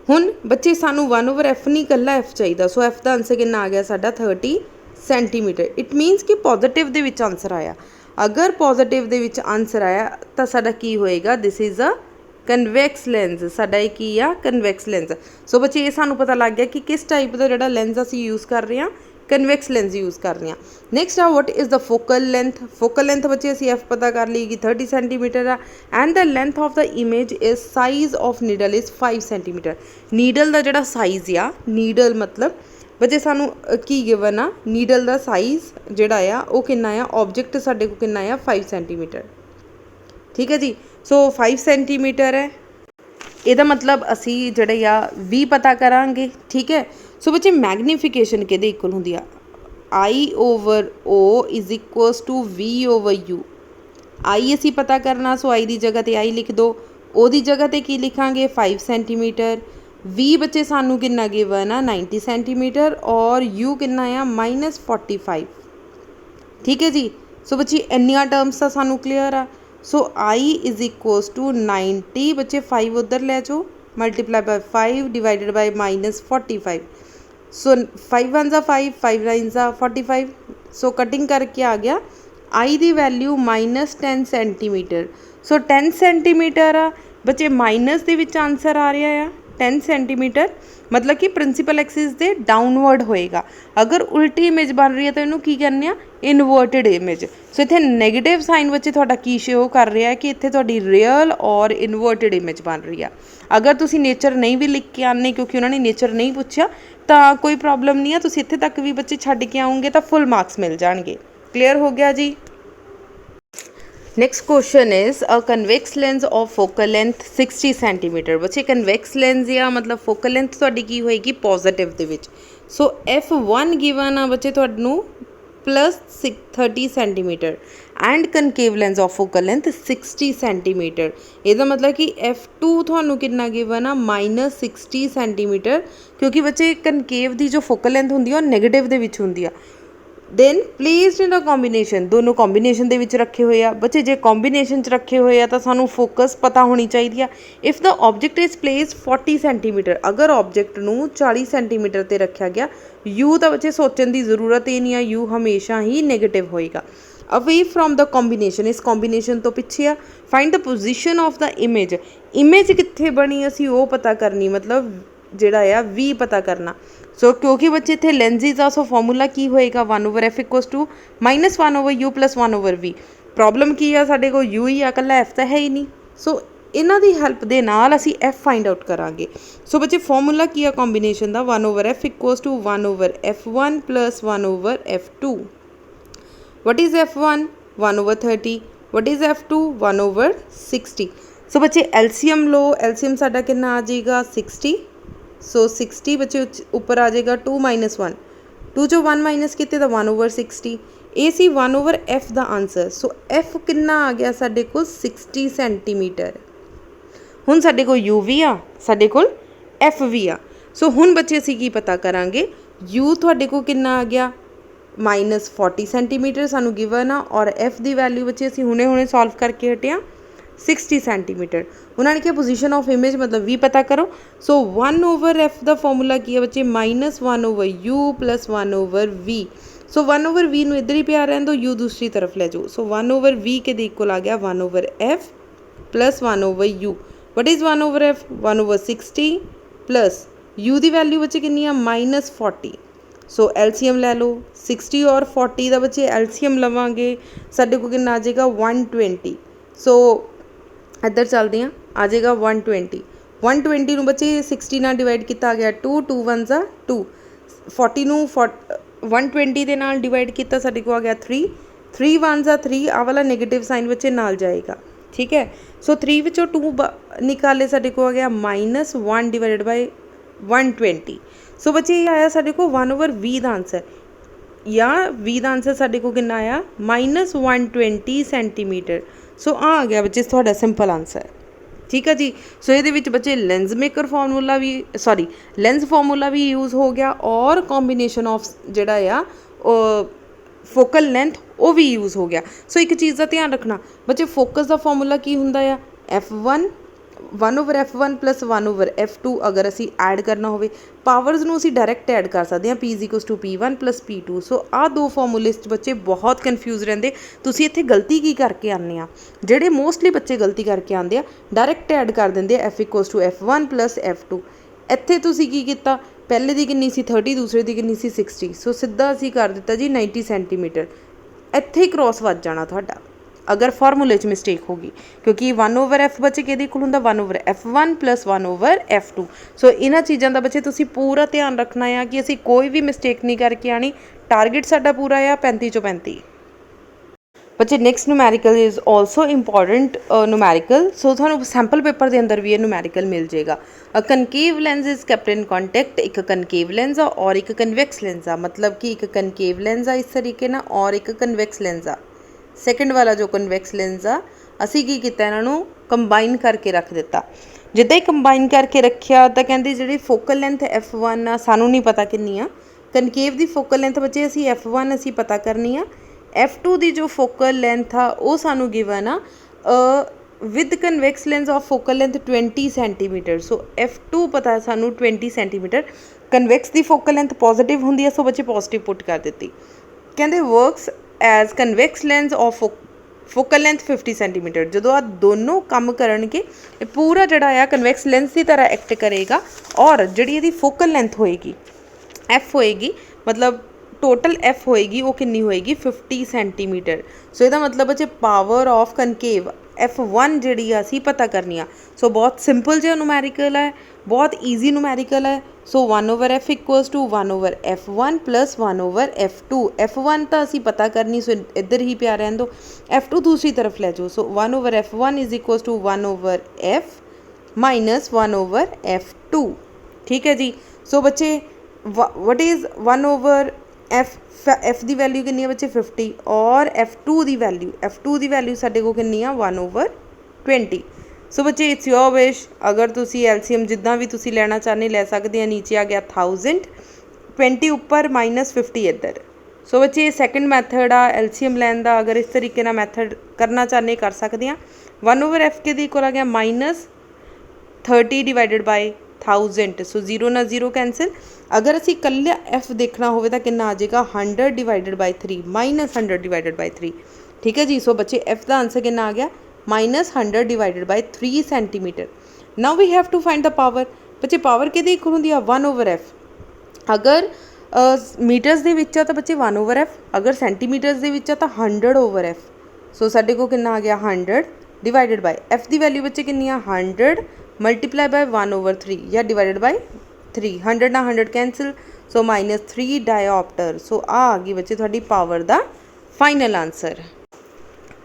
हुण बच्चे सानू 1/f नहीं कल्ला f चाहिए। सो f का आंसर कितना आ गया साडा 30 सेंटीमीटर। इट मीनस कि पॉजिटिव दे विच आंसर आया। अगर पॉजिटिव दे विच आंसर आया तो साडा की होएगा, this is a convex lens. साडा ये की आ कन्वैक्स लेंस। सो बच्चे ये सानू पता लग गया कि किस टाइप का जिहड़ा लेंस असीं यूज़ कर रहे हैं, कन्वैक्स लेंस यूज़ कर रहे हैं। नैक्सट आ what is the focal length. Focal length बच्चे असीं एफ पता कर ली कि 30 सेंटीमीटर आ and the length of the image is size of needle is 5 centimetre. Needle का जिहड़ा साइज़ आ, नीडल मतलब बच्चे सानू की गिवन आ नीडल का साइज़ जिहड़ा आ वो कितना आ, ऑब्जेक्ट साडे को कितना आ 5 सेंटीमीटर, ठीक है जी। सो 5 सेंटीमीटर है, ਇਹਦਾ मतलब असी ਜਿਹੜੇ ਆ 20 पता करांगे, ठीक है। सो बच्चे मैगनीफिकेशन किहदे इक्वल हुंदी आ, I/O is equals to V/U। I असी पता करना, सो आई की जगह पर आई लिख दो, ओ दी जगह पर की लिखांगे 5 सेंटीमीटर। V बच्चे सानू कितना गिवन आ 90 सेंटीमीटर और U कितना आ -45। ठीक है जी। सो बच्चे इन्नियां टर्म्स तो सानू क्लीयर आ। So I is equals to 90 बच्चे 5 उधर लै जाओ, multiply by 5 divided by -45। So 5 1 ज़ा 5, 5 9 ज़ा 45। सो कटिंग करके आ गया I दी वैल्यू -10 सेंटीमीटर। सो 10 सेंटीमीटर आ बच्चे माइनस दे विच आंसर आ रहा है 10 सेंटीमीटर, मतलब कि प्रिंसीपल एक्सिस दे डाउनवर्ड होएगा। अगर उल्टी इमेज बन रही है तो इनू की कहने आ, इनवर्टिड इमेज। सो इत्थे नैगेटिव साइन बच्चे तुहाडा की शो कर रहा है कि इत्थे तुहाडी रियल और इनवर्टिड इमेज बन रही है। अगर तुसी नेचर नहीं भी लिख के आने क्योंकि उन्होंने नेचर नहीं पूछा तो कोई प्रॉब्लम नहीं है, तुसी इत्थे तक भी बच्चे छड्ड के आओगे तो फुल मार्क्स मिल जाएंगे। क्लीयर हो गया जी। Next question is a convex lens of focal length 60 centimetre. बच्चे कन्वेक्स लेंस या मतलब फोकल लेंथ तुहाडी की होएगी पॉजिटिव दे विच। सो F1 गिवन आ बच्चे तुहानू +30 centimetre and concave lens of focal length 60 centimetre. इसका मतलब कि F2 तुहानू कितना गिवन आ -60 सेंटीमीटर, क्योंकि बच्चे कनकेव की जो फोकल लेंथ होंदी है नैगेटिव दे विच होंदी है। Then placed in a combination, दोनों कॉम्बीनेशन दे विच रखे हुए आ। बच्चे जे कॉम्बीनेशन च रखे हुए आ तो सानू फोकस पता होनी चाहिए। If the object is place 40 centimetre, अगर ऑब्जेक्ट नू 40 सेंटीमीटर ते रखा गया, यू तो बच्चे सोचने की जरूरत ही नहीं है, यू हमेशा ही नेगेटिव होएगा। अवे फ्रॉम द कॉम्बीनेशन, इस कॉम्बीनेशन तो पिछे आ। Find the position of the image, image कित्थे बनी असी वो पता करनी, मतलब जिहड़ा आ V पता करना। सो क्योंकि बच्चे इत्थे लेंसिज आ, सो फॉर्मूला की होएगा 1/f equals to -1/u + 1/v। Problem की है, साडे कोल u ही आ, कल्ला f तो है ही नहीं। सो इन्हां दी हैल्प दे नाल असी f फाइंड आउट करांगे। सो बच्चे फॉर्मूला की है कॉम्बीनेशन दा 1/f equals to 1/f1 + 1/f2। What is F1? 1/30। What is F2? 1/60। So बच्चे एलसीएम लो, एलसीएम साडा कितना आ जाएगा 60। सो 60 बच्चे ऊपर आ जाएगा 2 - 1, 2 चो 1 माइनस किते तो 1/60। ये सी 1/f दा आंसर। सो f कितना आ गया साडे कोल 60 सेंटीमीटर। हुण साडे कोल u भी आ, साडे कोल f भी आ। सो हुण बच्चे असी की पता करांगे, u तुहाडे कोल कितना आ गया -40 सेंटीमीटर सानू गिवन आ, और f दी वैल्यू बच्चे असी हुणे हुणे सॉल्व करके हटे 60 सेंटीमीटर। उन्होंने क्या पोजीशन ऑफ इमेज मतलब V पता करो। सो 1/f का फॉर्मूला की है बच्चे -1/u + 1/v। सो 1/v नू इधर ही पिया रहने दो, u दूसरी तरफ ले जाओ। सो 1/v के इक्वल आ गया 1/f + 1/u। What is 1/f? 1/60 plus u की वैल्यू बच्चे कितनी है -40। सो एलसीएम ले लो, 60 और 40 का बच्चे एलसीएम लवांगे, साडे को कितना आ जाएगा 120। सो इधर चलते हैं, आ जाएगा 120। 120 नू बच्चे 60 नाल डिवाइड किया आ गया 2, 2 1 ज़ा 2। 40 नू 120 के नाल डिवाइड किया साडे को आ गया 3, 3 1 ज़ा 3। आ वाला नेगेटिव साइन बच्चे नाल जाएगा, ठीक है। सो 3 विचों 2 निकाले साडे को आ गया -1 डिवाइडेड बाय 120। सो बच्चे ये आया साडे को 1/v का आंसर, या v का आंसर साडे को कितना आया -120 सेंटीमीटर। सो आ गया बच्चे थोड़ा सिंपल आंसर, ठीक है जी। सो ये बच्चे लेंस मेकर फॉर्मूला भी, सॉरी लेंस फॉर्मूला भी यूज़ हो गया, और कॉम्बीनेशन ऑफ जिहड़ा आ फोकल लेंथ वो भी यूज़ हो गया। सो एक चीज़ का ध्यान रखना बच्चे, फोकस का फॉर्मूला की हुंदा आ F1 1/f1 + 1/f2। अगर असी ऐड करना हो पावर्स नू असी डायरैक्ट ऐड कर सकते हैं, P = P1 + P2। सो आ दो फॉर्मूले बच्चे बहुत कन्फ्यूज़ रहते। तुसी इत्थे गलती की करके आने आ, जेडे मोस्टली बच्चे गलती करके आते हैं डायरैक्ट ऐड कर देंगे F = F1 + F2। इत्थे तुसी की कीता, पहले दी कितनी सी 30, दूसरे दी कितनी सी 60। सो सीधा असी कर दिता जी 90 सेंटीमीटर। इत्थे ही क्रॉस वज जाना तुहाडा अगर फॉर्मूले च मिसटेक होगी, क्योंकि 1/f बच्चे कि इक्वल होंदा 1/f1 + 1/f2। सो इन्हां चीज़ों का बच्चे तुसी पूरा ध्यान रखना है कि असी कोई भी मिसटेक नहीं करके आनी। टारगेट साडा पूरा आ 35 चों 35। बच्चे next numerical is also important numerical, so थानू सैंपल पेपर के अंदर भी ये न्यूमैरिकल मिल जाएगा। A concave lens is kept in contact, एक कनकेव लेंस आ और एक कन्वैक्स लेंस आ, मतलब कि एक कनकेव लेंस आ इस तरीके ना और एक कन्वैक्स लेंस आ। सैकेंड वाला जो कन्वैक्स लेंस आ असी की कीता इन्हां नूं कंबाइन करके रख दिता। जिद्दां ही कंबाइन करके रखिया तो कहंदे जिहड़ी फोकल लेंथ F1 आ सानू नहीं पता कितनी आ, कनकेव की फोकल लेंथ बच्चे असी F1 असी पता करनी आ। F2 की जो फोकल लेंथ आ वो सानू गिवन आ with convex lens of focal length 20 centimetre. So F2 पता है सानू 20 सेंटीमीटर, कन्वैक्स की फोकल लेंथ पॉजिटिव होंदी है, सो बच्चे पॉजिटिव पुट कर दी। कहते works as convex lens of focal length 50 centimetre. जो आ दोनों काम करनगे पूरा जड़ा आ कन्वैक्स लेंस की तरह एक्ट करेगा और जी ये फोकल लेंथ होएगी F होएगी, मतलब टोटल F होएगी वो कितनी होएगी 50 सेंटीमीटर। सो इसका मतलब बच्चे पावर ऑफ कनकेव F1 जी असी पता करनी आ। सो बहुत सिंपल जो न्यूमैरिकल है, बहुत ईजी न्यूमैरिकल है। सो 1/f equals to 1/f1 plus 1/f2। F1 तो असी पता करनी, सो इधर ही प्या रहन दो, F2 दूसरी तरफ ले जाओ। So 1/f1 is equals to 1/f minus 1/f2। ठीक है जी। सो बच्चे वट इज़ 1/f, F की वैल्यू कितनी है बच्चे 50 और F2 की वैल्यू साढ़े को कितनी है 1/20। सो बच्चे इट्स योर विश, अगर तुसी LCM जिदा भी तुसी लेना चाहते ले सकते हैं। नीचे आ गया 1000, 20 उपर माइनस 50 इधर। सो बच्चे सैकेंड मैथड आ LCM लैन का, अगर इस तरीके ना मैथड करना चाहते कर सकते हैं। 1/f के इक्वल आ गया -30 डिवाइडेड बाय 1000। सो 0 ना 0 कैंसिल। अगर असी कल्ला F देखना हो तो कितना आ जाएगा 100 डिवाइडेड बाय 3 -100 डिवाइडेड बाय 3। ठीक है जी। सो बच्चे F का आंसर कितना आ गया -100 divided by 3 centimetre. Now we have to find the power. बच्चे पावर कि इक्वल होंगी 1/f। अगर मीटर्स के विच तो बच्चे 1/f, अगर सेंटीमीटर्स के विच तो 100/f। सो साढ़े को कितना आ गया 100 डिवाइडेड बाय F की वैल्यू बच्चे कितनी 100 मल्टीप्लाई बाय 1/3 या डिवाइडेड बाय 3। 100 ना 100 कैंसिल, सो -3 डायोप्टर। सो आ गई बच्चे थोड़ी पावर का फाइनल आंसर।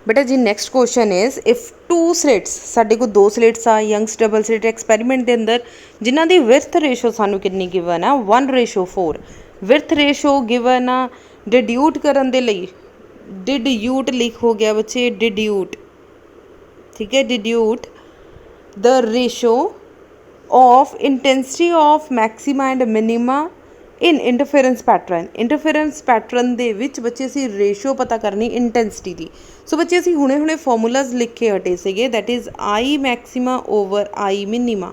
बेटा जी next question is if 2 slits, साढ़े को 2 स्लिट्स आ यंग्स डबल स्लिट एक्सपैरीमेंट के अंदर, जिन्हों की विर्थ रेशो सानू कितनी गिवन है 1/4। विर्थ रेशो गिवन आ, डिड्यूट करन दे लई डिड्यूट लिख हो गया बच्चे डिड्यूट। ठीक है, deduce the ratio of intensity of maxima and minima in interference pattern. Interference pattern दे विच बच्चे असी रेशो पता करनी इंटेंसिटी की। सो बच्चे असी हुणे हुणे फॉर्मूलाज लिखे हटे सीगे, that is I maxima over I minima.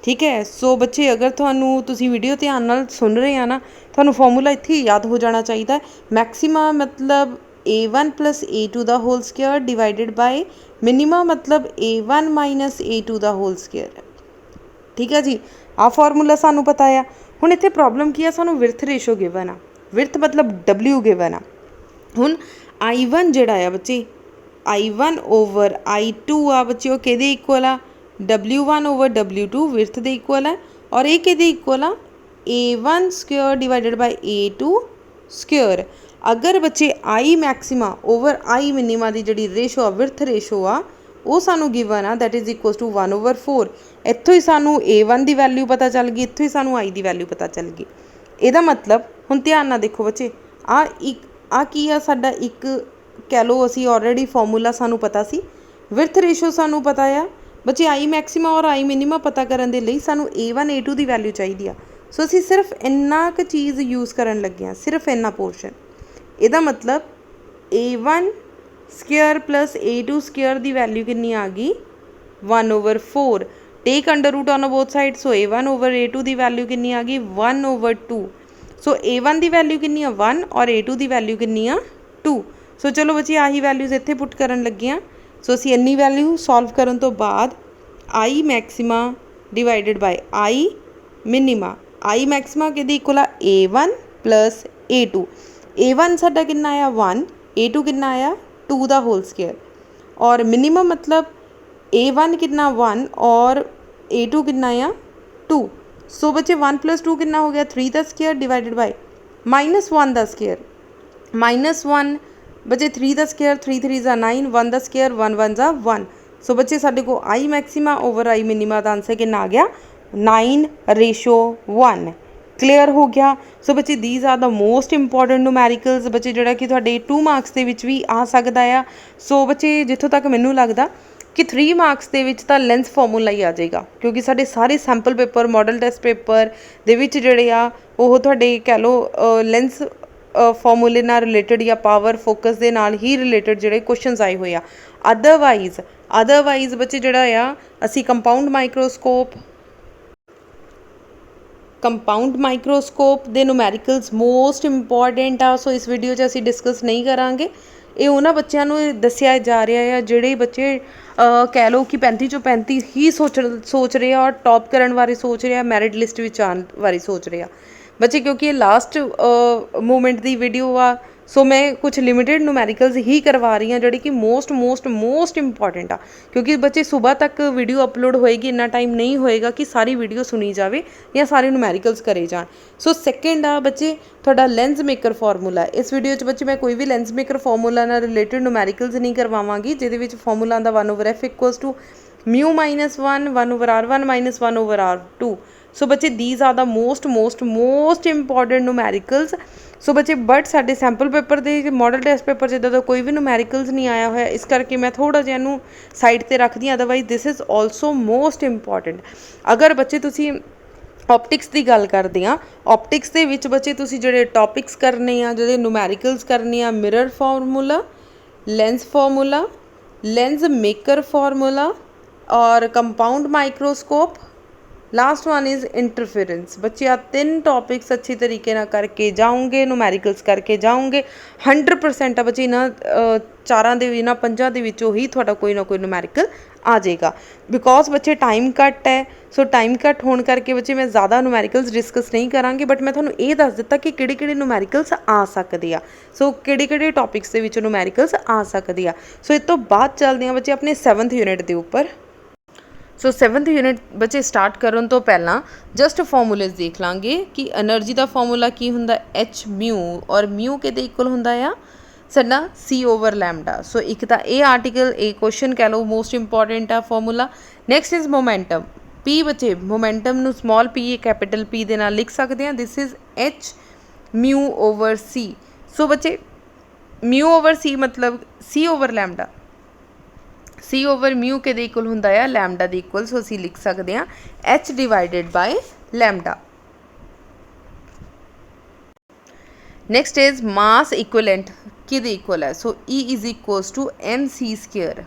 ठीक है। सो बच्चे अगर तुहानू तुसी वीडियो ध्यान नाल सुन रहे हैं ना, तुहानू फॉर्मूला इत्थे ही याद हो जाना चाहिए। मैक्सिमा मतलब A1 प्लस A2 दा whole square divided by minima मतलब A1 माइनस A2 दा होल स्क्वायर। ठीक है जी। आ फॉर्मूला सानू पता है। हुण इत्थे प्रॉब्लम की है, सानू विर्थ रेशो गिवन आ, विर्थ मतलब W गिवन आ। हुण I1 जिहड़ा आ बच्चे I1 ओवर I2 आ बच्चे वो किहदे इक्वल आ W1 ओवर W2 विर्थ दे इक्वल है, और ये किहदे इक्वल आ A1 square divided bye A2 square. अगर बच्चे I maxima over I minima की जिहड़ी रेशो आ विर्थ रेशो आ वो सानू given uh, that is equal to 1/4। इत्थों ही सानू A1 की वैल्यू पता चल गई, इत्थों ही सानू I की वैल्यू पता चल गई। ਇਹਦਾ मतलब हुण ध्यान नाल देखो बच्चे आ की आ साडा एक कह लो असी ऑलरेडी फॉर्मूला सानू पता सी, विर्थ रेशो सानू पता आ बच्चे आई मैक्सिमा और आई मिनिमा पता करन दे लई सानू A1 A2 की वैल्यू चाहिए। सो असी सिर्फ इन्ना क चीज़ यूज़ करन लगे हैं, सिर्फ इन्ना पोर्शन। ਇਹਦਾ मतलब A1 square plus A2 square की वैल्यू कितनी आ गई 1/4। Take under root on both side, so A1 over A2 की वैल्यू कितनी आ गई 1/2। सो A1 की वैल्यू कितनी है 1 और A2 की वैल्यू कितनी है 2। सो चलो बच्चे आही वैल्यूज़ इत्थे पुट करन लगे हैं। सो असी इन्नी वैल्यू सॉल्व करन तो बाद I maxima divided by I minima, I maxima किहदे इक्वल आ A1 प्लस A2। A1 साडा कितना आया 1, A2 कितना आया 2 दा होल स्क्वायर, और मिनिमम मतलब A1 कितना 1 और A2 कितना आया 2। सो बच्चे 1 + 2 कितना हो गया 3 दा स्क्वायर डिवाइडेड बाय -1 दा स्क्वायर। -1 बच्चे 3 दा स्केयर 3 3 ज़ा 9, 1 दा स्केयर 1 1 ज़ा 1। सो बच्चे साडे को I maxima over I minima का आंसर कितना आ गया 9:1। क्लीयर हो गया। सो बच्चे these are the most important numericals बच्चे जोड़ा कि तुहाडे 2 मार्क्स के विच भी आ सकता है। सो बच्चे जिथों तक मैनू लगता कि 3 मार्क्स के विच तां लेंस फॉर्मूला ही आ जाएगा, क्योंकि साडे सारे sample paper model test paper दे विच जिहड़े आ ओह तुहाडे कह लो लेंस फॉर्मूले नाल रिलेटेड या पावर फोकस दे नाल ही रिलेटेड जिहड़े क्वेश्चनस आए हुए आ। अदरवाइज बच्चे जिहड़ा आ असी कंपाउंड माइक्रोस्कोप दे न्यूमैरिकल्स मोस्ट इंपॉर्टेंट आ। सो इस वीडियो 'च असी डिस्कस नहीं करांगे। ये उन्हां बच्चों नूं दस्सिया जा रहा है जिहड़े बच्चे कह लो कि 35 चों 35 ही सोच रहे और टॉप करन बारे सोच रहे, मैरिट लिस्ट विच आउण बारे सोच रहे बच्चे, क्योंकि ये लास्ट मूवमेंट की वीडियो आ। सो मैं कुछ लिमिटेड न्यूमैरिकल्स ही करवा रही हूँ जोड़ी कि मोस्ट इंपॉर्टेंट आ, क्योंकि बच्चे सुबह तक वीडियो अपलोड होएगी, इन्ना टाइम नहीं होएगा कि सारी वीडियो सुनी जाए या सारे न्यूमैरिकल्स करे जान। सो सैकेंड आ बच्चे थोड़ा लेंस मेकर फार्मूला। इस वीडियो बच्चे मैं कोई भी लेंस मेकर फार्मूला नाल रिलेटेड न्यूमैरिकल्स नहीं करवावांगी, जिहदे विच फार्मूला आंदा 1/f equals to mu -1 1/r1 -1/r2। So बच्चे these are the most important numericals. So बच्चे बट साडे सैंपल पेपर के मॉडल टेस्ट पेपर जिदा तो कोई भी न्यूमैरिकल्स नहीं आया होया, इस करके मैं थोड़ा जिहा इहनूं साइड ते रखदी। Otherwise this is also most important. अगर बच्चे तुसी ऑप्टिक्स की गल करते हैं, ऑप्टिक्स के विच बच्चे तुसी जिहड़े टॉपिक्स करने आ, जिहड़े न्यूमैरिकल्स करने आ, mirror formula, lens maker formula और compound microscope, last one is interference. बच्चे आ 3 टॉपिक्स अच्छी तरीके ना करके जाओगे, न्यूमैरिकल्स करके जाओगे, 100% बच्चे इन्हां 4 दे इन्हां 5 दे विचों ही तुहाडा कोई ना कोई न्यूमैरिकल आ जाएगा। बिकॉज बच्चे टाइम घट है, सो टाइम घट होने करके बच्चे मैं ज़्यादा न्यूमैरिकल्स डिस्कस नहीं करांगी, बट मैं तुहानूं ये दस दिता कि किहड़े न्यूमैरिकल्स आ सकते आ। सो किहड़े टॉपिक्स दे विचों न्यूमैरिकल्स आ सकते आ। सो इस तो बाद चलते हैं बच्चे अपने 7th यूनिट के उपर। सो 7th यूनिट बच्चे स्टार्ट करन तो पहला जस्ट फॉर्मूलेज देख लांगे कि एनर्जी का फॉर्मूला की हुंदा एच म्यू, और म्यू के इक्वल हुंदा आ साडा C/λ। सो एक तो ये आर्टिकल ये क्वेश्चन कह लो मोस्ट इंपॉर्टेंट आ formula. Next is momentum P। बच्चे मोमेंटम नूं स्मॉल p कैपिटल P दे नाल लिख सकते हैं। This is H μ/c। सो बच्चे μ/c मतलब C/λ, C/μ के इक्वल हुंदा है लैमडा के इक्वल। सो असी लिख सकते हैं H/λ। Next is mass equivalent कि इक्वल है। सो E = mc²।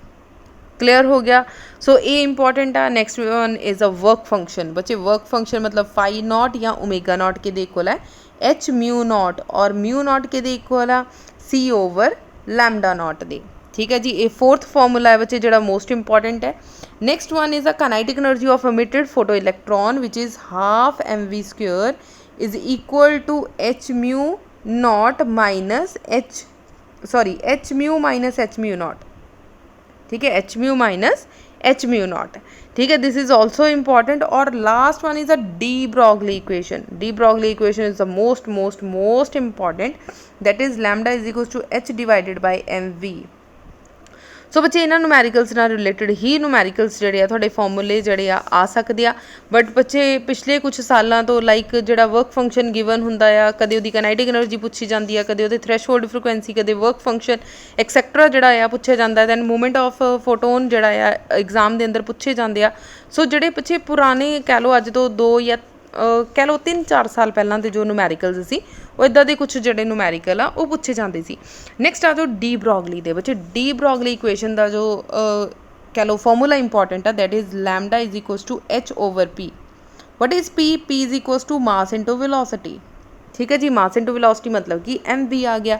क्लियर हो गया। सो ये इंपॉर्टेंट आ। Next one is a work function. बच्चे वर्क फंक्शन मतलब φ0 या ω0 के इक्वल है H μ0, और μ0 के इक्वल आ C/λ0 दे। ठीक है जी, ये 4th फॉर्मूला है बच्चे जो मोस्ट इंपॉर्टेंट है। Next one is a kinetic energy of emitted photo electron which is ½ mv² is equal to H μ0 H μ0। ठीक है, H μ H μ0। ठीक है, दिस इज ऑल्सो इम्पॉर्टेंट। और last one is a de Broglie equation. De Broglie equation is the most important, that is lambda = H/mv। सो बच्चे इन्हां न्यूमैरिकल्स नाल related ही न्यूमैरिकल्स जिहड़े आ तुहाडे फॉर्मूले जिहड़े आ सकदे आ। बट बच्चे पिछले कुछ सालों तो लाइक जिहड़ा वर्क फंक्शन गिवन हुंदा आ, कदे उहदी काइनेटिक एनर्जी पूछी जाती है, कदे उहदे थ्रैशहोल्ड फ्रीकुएंसी, कदे वर्क फंक्शन एक्सैक्ट्रा जिहड़ा आ पूछा जाता है। दैन मूवमेंट ऑफ फोटोन जिहड़ा आ एग्जाम के अंदर पूछे जाते हैं। सो जिहड़े पिछे पुराने कह लो अज तो 2 या कह लो 3-4 साल पहलां दे जो न्यूमैरिकल्स सी वो इदां दे कुछ जिहड़े न्यूमैरिकल आ वो पूछे जाते सी। नैक्सट आ जो डी ब्रॉगली दे बच्चे डी ब्रॉगली इक्वेशन का जो कह लो फॉर्मूला इंपॉर्टेंट है, that is lambda = H/p। What is P = mass into velocity. ठीक है जी, मास इंटू वेलोसिटी मतलब कि mv आ गया।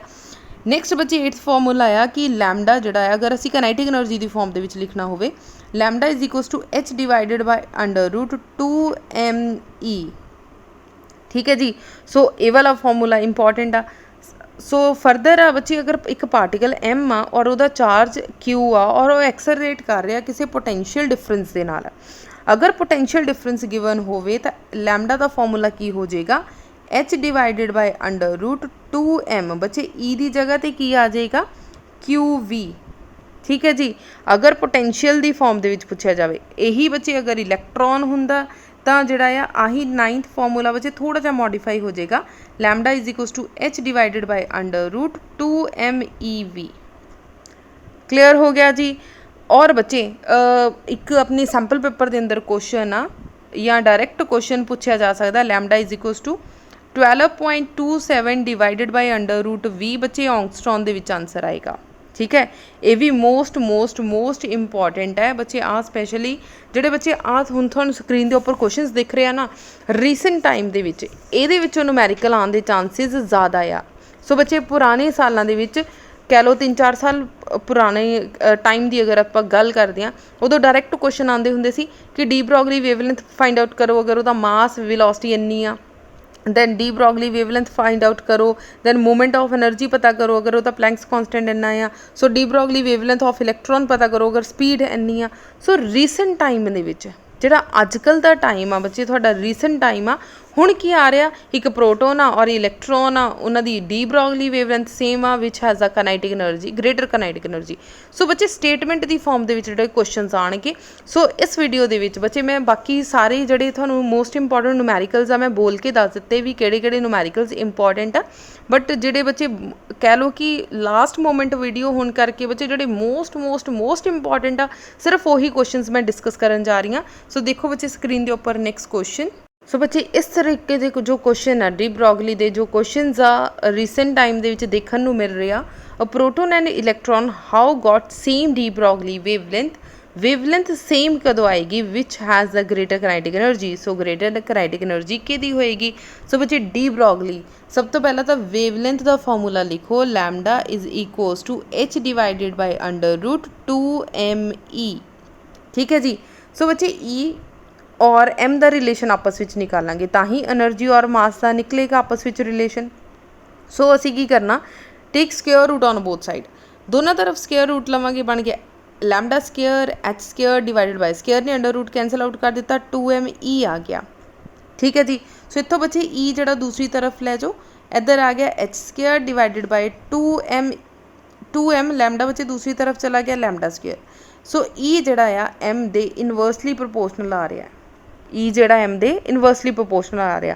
नैक्सट बच्चे 8th फॉर्मूला आ कि लैम्डा जिहड़ा है अगर असी काइनेटिक एनर्जी की फॉर्म के लिखना होवे, लैम्डा = H/√2me। ठीक है जी, सो ये वाला फॉर्मूला इंपॉर्टेंट आ। सो फरदर आ बच्चे अगर एक पार्टिकल M आ और वह चार्ज Q आ और वह एक्सलरेट कर रहा किसी पोटेंशियल डिफरेंस के नाल, अगर पोटेंशियल डिफरेंस गिवन होवे तो लैम्डा का फॉर्मूला की हो जाएगा H/√2m। बच्चे E की जगह पर की आ जाएगा QV। ठीक है जी। अगर पोटेंशियल की फॉर्म के पूछा जाए, यही बच्चे अगर इलैक्ट्रॉन हुंदा तो जिहड़ा आ आही 9th फॉर्मूला बच्चे थोड़ा जा मॉडिफाई हो जाएगा, lambda is equals to H divided by √2MEV। Clear हो गया जी। और बच्चे एक अपनी सैंपल पेपर के अंदर क्वेश्चन आ या डायरैक्ट क्वेश्चन पूछा जा सकता, lambda is equals to 12.27 divided by √V। बच्चे ऑंगस्ट्रॉन दे विच आंसर आएगा। ठीक है, ये भी मोस्ट इंपॉर्टेंट है बच्चे। आ स्पैशली जोड़े बच्चे हुण तुहानूं स्क्रीन के उपर क्वेश्चन दिख रहे हैं ना, रीसेंट टाइम के विच इहदे विचों न्यूमैरिकल आने के चांसिस ज़्यादा आ। सो बच्चे पुराने सालों के विच कह लो 3-4 साल पुराने टाइम की अगर आप गल करते हैं, उदों डायरैक्ट क्वेश्चन आते होंगे सी कि de Broglie wavelength find out करो, अगर वह मास वेलोसिटी इन्नी आ, then de Broglie wavelength find out करो, दैन मूवमेंट ऑफ एनर्जी पता करो, अगर वह प्लैंक्स कॉन्सटेंट इन्ना आ। So de Broglie wavelength of electron पता करो, अगर स्पीड इन्नी आ। सो रीसेंट टाइम दे विच जिहड़ा अजकल का टाइम आ बच्चे, तुहाडा रीसेंट टाइम आ, हुण की आ रहा, एक प्रोटोन आ और इलैक्ट्रॉन आ, उन्हां दी डी ब्रॉगली वेवलेंथ सेम आ, which has a kinetic energy greater kinetic energy. So बच्चे स्टेटमेंट की फॉर्म के जिहड़े क्वेश्चनस आउणगे। सो इस वीडियो दे विच बच्चे मैं बाकी सारे जिहड़े तुहानूं मोस्ट इंपॉर्टेंट न्यूमैरिकल्स आ मैं बोल के दस दित्ते भी किहड़े न्यूमैरिकल्स इंपॉर्टेंट आ, बट जिहड़े बच्चे कह लो कि लास्ट मोमेंट वीडियो होने करके बच्चे जिहड़े मोस्ट इंपॉर्टेंट आ, सिर्फ वही क्वेश्चनस मैं डिस्कस करन जा रही हाँ। सो देखो बच्चे स्क्रीन के उपर नेक्स्ट क्वेश्चन। सो बच्चे इस तरीके के जो क्वेश्चन है डी ब्रॉगली के जो क्वेश्चन आ रीसेंट टाइम के देखने को मिल रहे आ, proton and electron how got same de Broglie wavelength same कदों आएगी, which has the greater kinetic energy. So greater kinetic energy किहदी होएगी। सो बच्चे डी ब्रॉगली सब तो पहला तो वेवलेंथ का फॉर्मूला लिखो, lambda is equals to H divided by √2ME। ठीक है जी। सो बच्चे E और M का रिलेशन आपस में निकालेंगे, ताही एनर्जी और मास का निकलेगा आपस में रिलेशन। सो असी की करना, take square root on both side, दोनों तरफ स्क्वेयर रूट लवांगे, बन गया lambda square H square divided by square ने अंडर रूट कैंसल आउट कर दिता, 2ME आ गया। ठीक है जी। सो इतों बच्चे E जरा दूसरी तरफ ले जाओ, इधर आ गया H square divided bye 2M lambda बच्चे दूसरी तरफ चला गया लैम्डा स्क्वेयर। सो E जड़ा आ M दे इनवर्सली प्रोपोर्शनल आ रहा है, E जड़ा M दे इनवर्सली प्रोपोर्शनल आ रहा।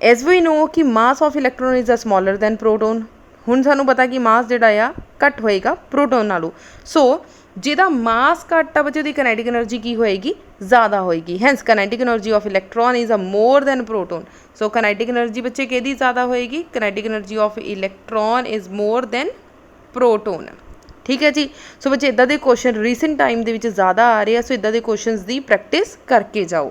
एज वी नो कि mass of electron is a smaller than proton. हुण सानू पता कि मास जड़ा आ घट होएगा प्रोटोन नालों। सो जिहदा मास घट आ बच्चे, काइनेटिक एनर्जी की होएगी, ज़्यादा होएगी। Hence kinetic energy of electron is a more than proton. So kinetic energy बच्चे किहदी ज़्यादा होएगी, kinetic energy of electron is more than proton. ठीक है जी। सो बच्चे इदां दे क्वेश्चन रीसेंट टाइम दे विच ज़्यादा आ रहे हैं, सो इदां दे क्वेश्चनस दी प्रैक्टिस करके जाओ।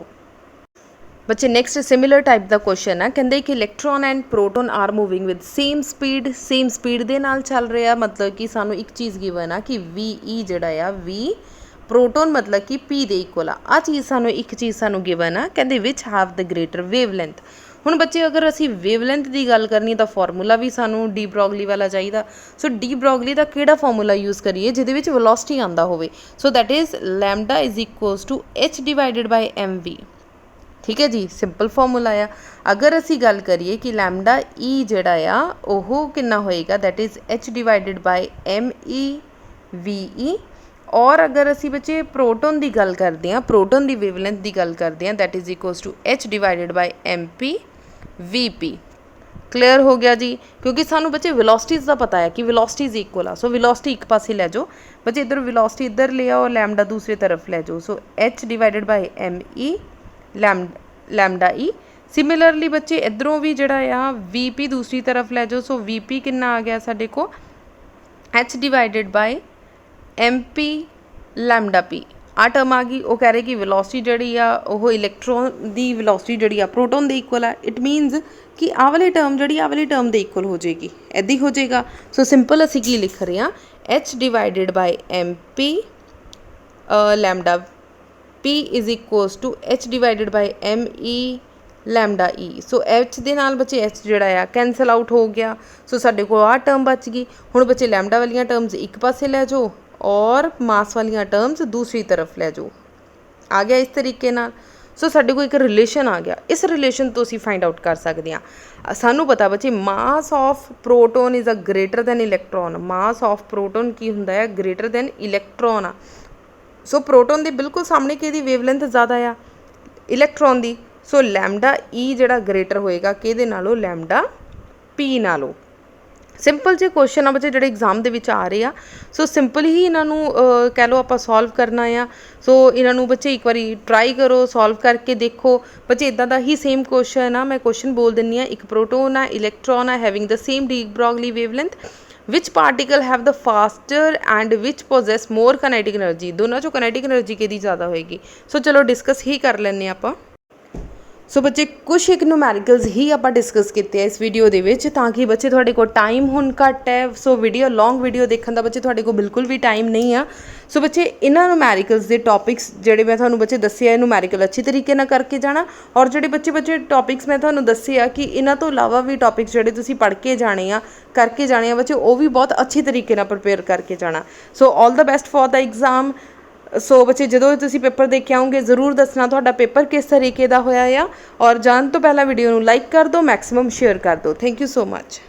बच्चे नेक्स्ट सिमिलर टाइप का क्वेश्चन है, कहते कि electron and proton are moving with same speed दे नाल चल रहा, मतलब कि सानू एक चीज़ गिवन आ कि VE जड़ा आ V प्रोटोन मतलब कि P दे इक्वल आ चीज़ सानू एक चीज़ सानू गिवन आ, कहते which have the greater wavelength. हुण बच्चे अगर असी वेवलेंथ की गल करनी तो फॉर्मूला भी सानू डी ब्रॉगली वाला चाहिए। सो डी ब्रॉगली का किहड़ा फॉर्मूला यूज़ करिए जिहदे विच वेलोसिटी आंदा होवे। So that is lambda is equals to H divided by MV। ठीक है जी, सिंपल फॉर्मूला आ। अगर असी गल करिए कि लैम्डा E जड़ा आ ओह कितना होएगा, that is H divided bye MEVE। और अगर असी बच्चे प्रोटोन की गल करते हैं, प्रोटोन की वेवलेंथ की गल करते हैं, that is equals to H divided by MPVP। Clear हो गया जी। क्योंकि सानू बच्चे वेलोसिटीज़ का पता है कि वेलोसिटीज़ इक्वल आ। सो वेलोसिटी एक पासे ले जाओ बच्चे, इधर वेलोसिटी इधर ले आओ, लैम्डा दूसरी तरफ ले जाओ। सो H divided by ME lambda E। Similarly बच्चे इधरों भी जड़ा आ VP दूसरी तरफ ले जाओ। सो VP कितना आ गया साडे को H divided by MP lambda P। आ टर्म आ गई। वो कह रहे कि वेलोसिटी जड़ी आ वो इलैक्ट्रॉन की वेलोसिटी जड़ी आ प्रोटोन दे इक्वल आ। इट मीनस कि आ वाली टर्म जड़ी आ वाली टर्म दे इक्वल हो जाएगी, ऐदी हो जाएगा। सो सिंपल असी की लिख रहे हैं, H divided by MP lambda P is equals to H divided by ME lambda E। So H दे नाल बच्चे H जड़ा आ कैंसल आउट हो गया। सो साडे कोल आ टर्म बच गई। हुण बच्चे लैम्डा वालियां टर्म्स एक पासे ले जाओ और मास वालियां टर्म्स दूसरी तरफ ले जाओ। आ गया इस तरीके नाल। ਸੋ ਸਾਡੇ ਕੋਲ ਇੱਕ ਰਿਲੇਸ਼ਨ ਆ ਗਿਆ, ਇਸ ਰਿਲੇਸ਼ਨ ਤੋਂ ਅਸੀਂ ਫਾਈਂਡ ਆਊਟ ਕਰ ਸਕਦੇ ਹਾਂ। ਸਾਨੂੰ ਪਤਾ ਬੱਚੇ mass of proton is a greater than electron. Mass of proton ਕੀ ਹੁੰਦਾ ਹੈ? ਗ੍ਰੇਟਰ ਦੈਨ ਇਲੈਕਟ੍ਰੋਨ ਆ। ਸੋ ਪ੍ਰੋਟੋਨ ਦੇ ਬਿਲਕੁਲ ਸਾਹਮਣੇ ਕਿਹਦੀ ਵੇਵਲੈਂਥ ਜ਼ਿਆਦਾ ਆ? ਇਲੈਕਟ੍ਰੋਨ ਦੀ। ਸੋ ਲੈਮਡਾ ਈ ਜਿਹੜਾ ਗ੍ਰੇਟਰ ਹੋਏਗਾ ਕਿਹਦੇ ਨਾਲੋਂ? ਲੈਮਡਾ ਪੀ ਨਾਲੋਂ। ਸਿੰਪਲ ਜਿਹੇ ਕੁਐਸਚਨ ਆ ਬੱਚੇ ਜਿਹੜੇ ਐਗਜ਼ਾਮ ਦੇ ਵਿੱਚ ਆ ਰਹੇ ਆ। ਸੋ ਸਿੰਪਲ ਹੀ ਇਹਨਾਂ ਨੂੰ ਕਹਿ ਲਓ ਆਪਾਂ ਸੋਲਵ ਕਰਨਾ ਆ। ਸੋ ਇਹਨਾਂ ਨੂੰ ਬੱਚੇ ਇੱਕ ਵਾਰੀ ਟਰਾਈ ਕਰੋ, ਸੋਲਵ ਕਰਕੇ ਦੇਖੋ। ਬੱਚੇ ਇੱਦਾਂ ਦਾ ਹੀ ਸੇਮ ਕੁਐਸਚਨ ਆ, ਮੈਂ ਕੁਐਸਚਨ ਬੋਲ ਦਿੰਦੀ ਹਾਂ। ਇੱਕ ਪ੍ਰੋਟੋਨ ਆ, ਇਲੈਕਟ੍ਰੋਨ ਆ, having the same de Broglie wavelength, which particle have the faster and which possess more kinetic energy. ਦੋਨਾਂ 'ਚੋਂ ਕਾਈਨੈਟਿਕ ਐਨਰਜੀ ਕਿਹਦੀ ਜ਼ਿਆਦਾ ਹੋਏਗੀ? ਸੋ ਚਲੋ ਡਿਸਕਸ ਹੀ ਕਰ ਲੈਂਦੇ ਆਪਾਂ। ਸੋ ਬੱਚੇ ਕੁਛ ਇੱਕ ਨੂਮੈਰੀਕਲਸ ਹੀ ਆਪਾਂ ਡਿਸਕਸ ਕੀਤੇ ਆ ਇਸ ਵੀਡੀਓ ਦੇ ਵਿੱਚ, ਤਾਂ ਕਿ ਬੱਚੇ ਤੁਹਾਡੇ ਕੋਲ ਟਾਈਮ ਹੁਣ ਘੱਟ ਹੈ। ਸੋ ਲੌਂਗ ਵੀਡੀਓ ਦੇਖਣ ਦਾ ਬੱਚੇ ਤੁਹਾਡੇ ਕੋਲ ਬਿਲਕੁਲ ਵੀ ਟਾਈਮ ਨਹੀਂ ਆ। ਸੋ ਬੱਚੇ ਇਹਨਾਂ ਨੂਮੈਰੀਕਲਸ ਦੇ ਟੌਪਿਕਸ ਜਿਹੜੇ ਮੈਂ ਤੁਹਾਨੂੰ ਬੱਚੇ ਦੱਸੇ ਆ, ਨੂਮੈਰੀਕਲ ਅੱਛੀ ਤਰੀਕੇ ਨਾਲ ਕਰਕੇ ਜਾਣਾ। ਔਰ ਜਿਹੜੇ ਬੱਚੇ ਟੌਪਿਕਸ ਮੈਂ ਤੁਹਾਨੂੰ ਦੱਸੇ ਆ ਕਿ ਇਹਨਾਂ ਤੋਂ ਇਲਾਵਾ ਵੀ ਟੌਪਿਕਸ ਜਿਹੜੇ ਤੁਸੀਂ ਪੜ੍ਹ ਕੇ ਜਾਣੇ ਆ, ਕਰਕੇ ਜਾਣੇ ਆ ਬੱਚੇ, ਉਹ ਵੀ ਬਹੁਤ ਅੱਛੀ ਤਰੀਕੇ ਨਾਲ ਪ੍ਰਪੇਅਰ ਕਰਕੇ ਜਾਣਾ। ਸੋ ਆਲ ਦਾ ਬੈਸਟ ਫॉर द एग्ज़ाम। ਸੋ ਬੱਚੇ ਜਦੋਂ ਤੁਸੀਂ ਪੇਪਰ ਦੇ ਕੇ ਆਓਗੇ ਜ਼ਰੂਰ ਦੱਸਣਾ ਤੁਹਾਡਾ ਪੇਪਰ ਕਿਸ ਤਰੀਕੇ ਦਾ ਹੋਇਆ ਆ। ਔਰ ਜਾਣ ਤੋਂ ਪਹਿਲਾਂ ਵੀਡੀਓ ਨੂੰ ਲਾਈਕ ਕਰ ਦਿਓ, ਮੈਕਸਿਮਮ ਸ਼ੇਅਰ ਕਰ ਦਿਓ। Thank you so much.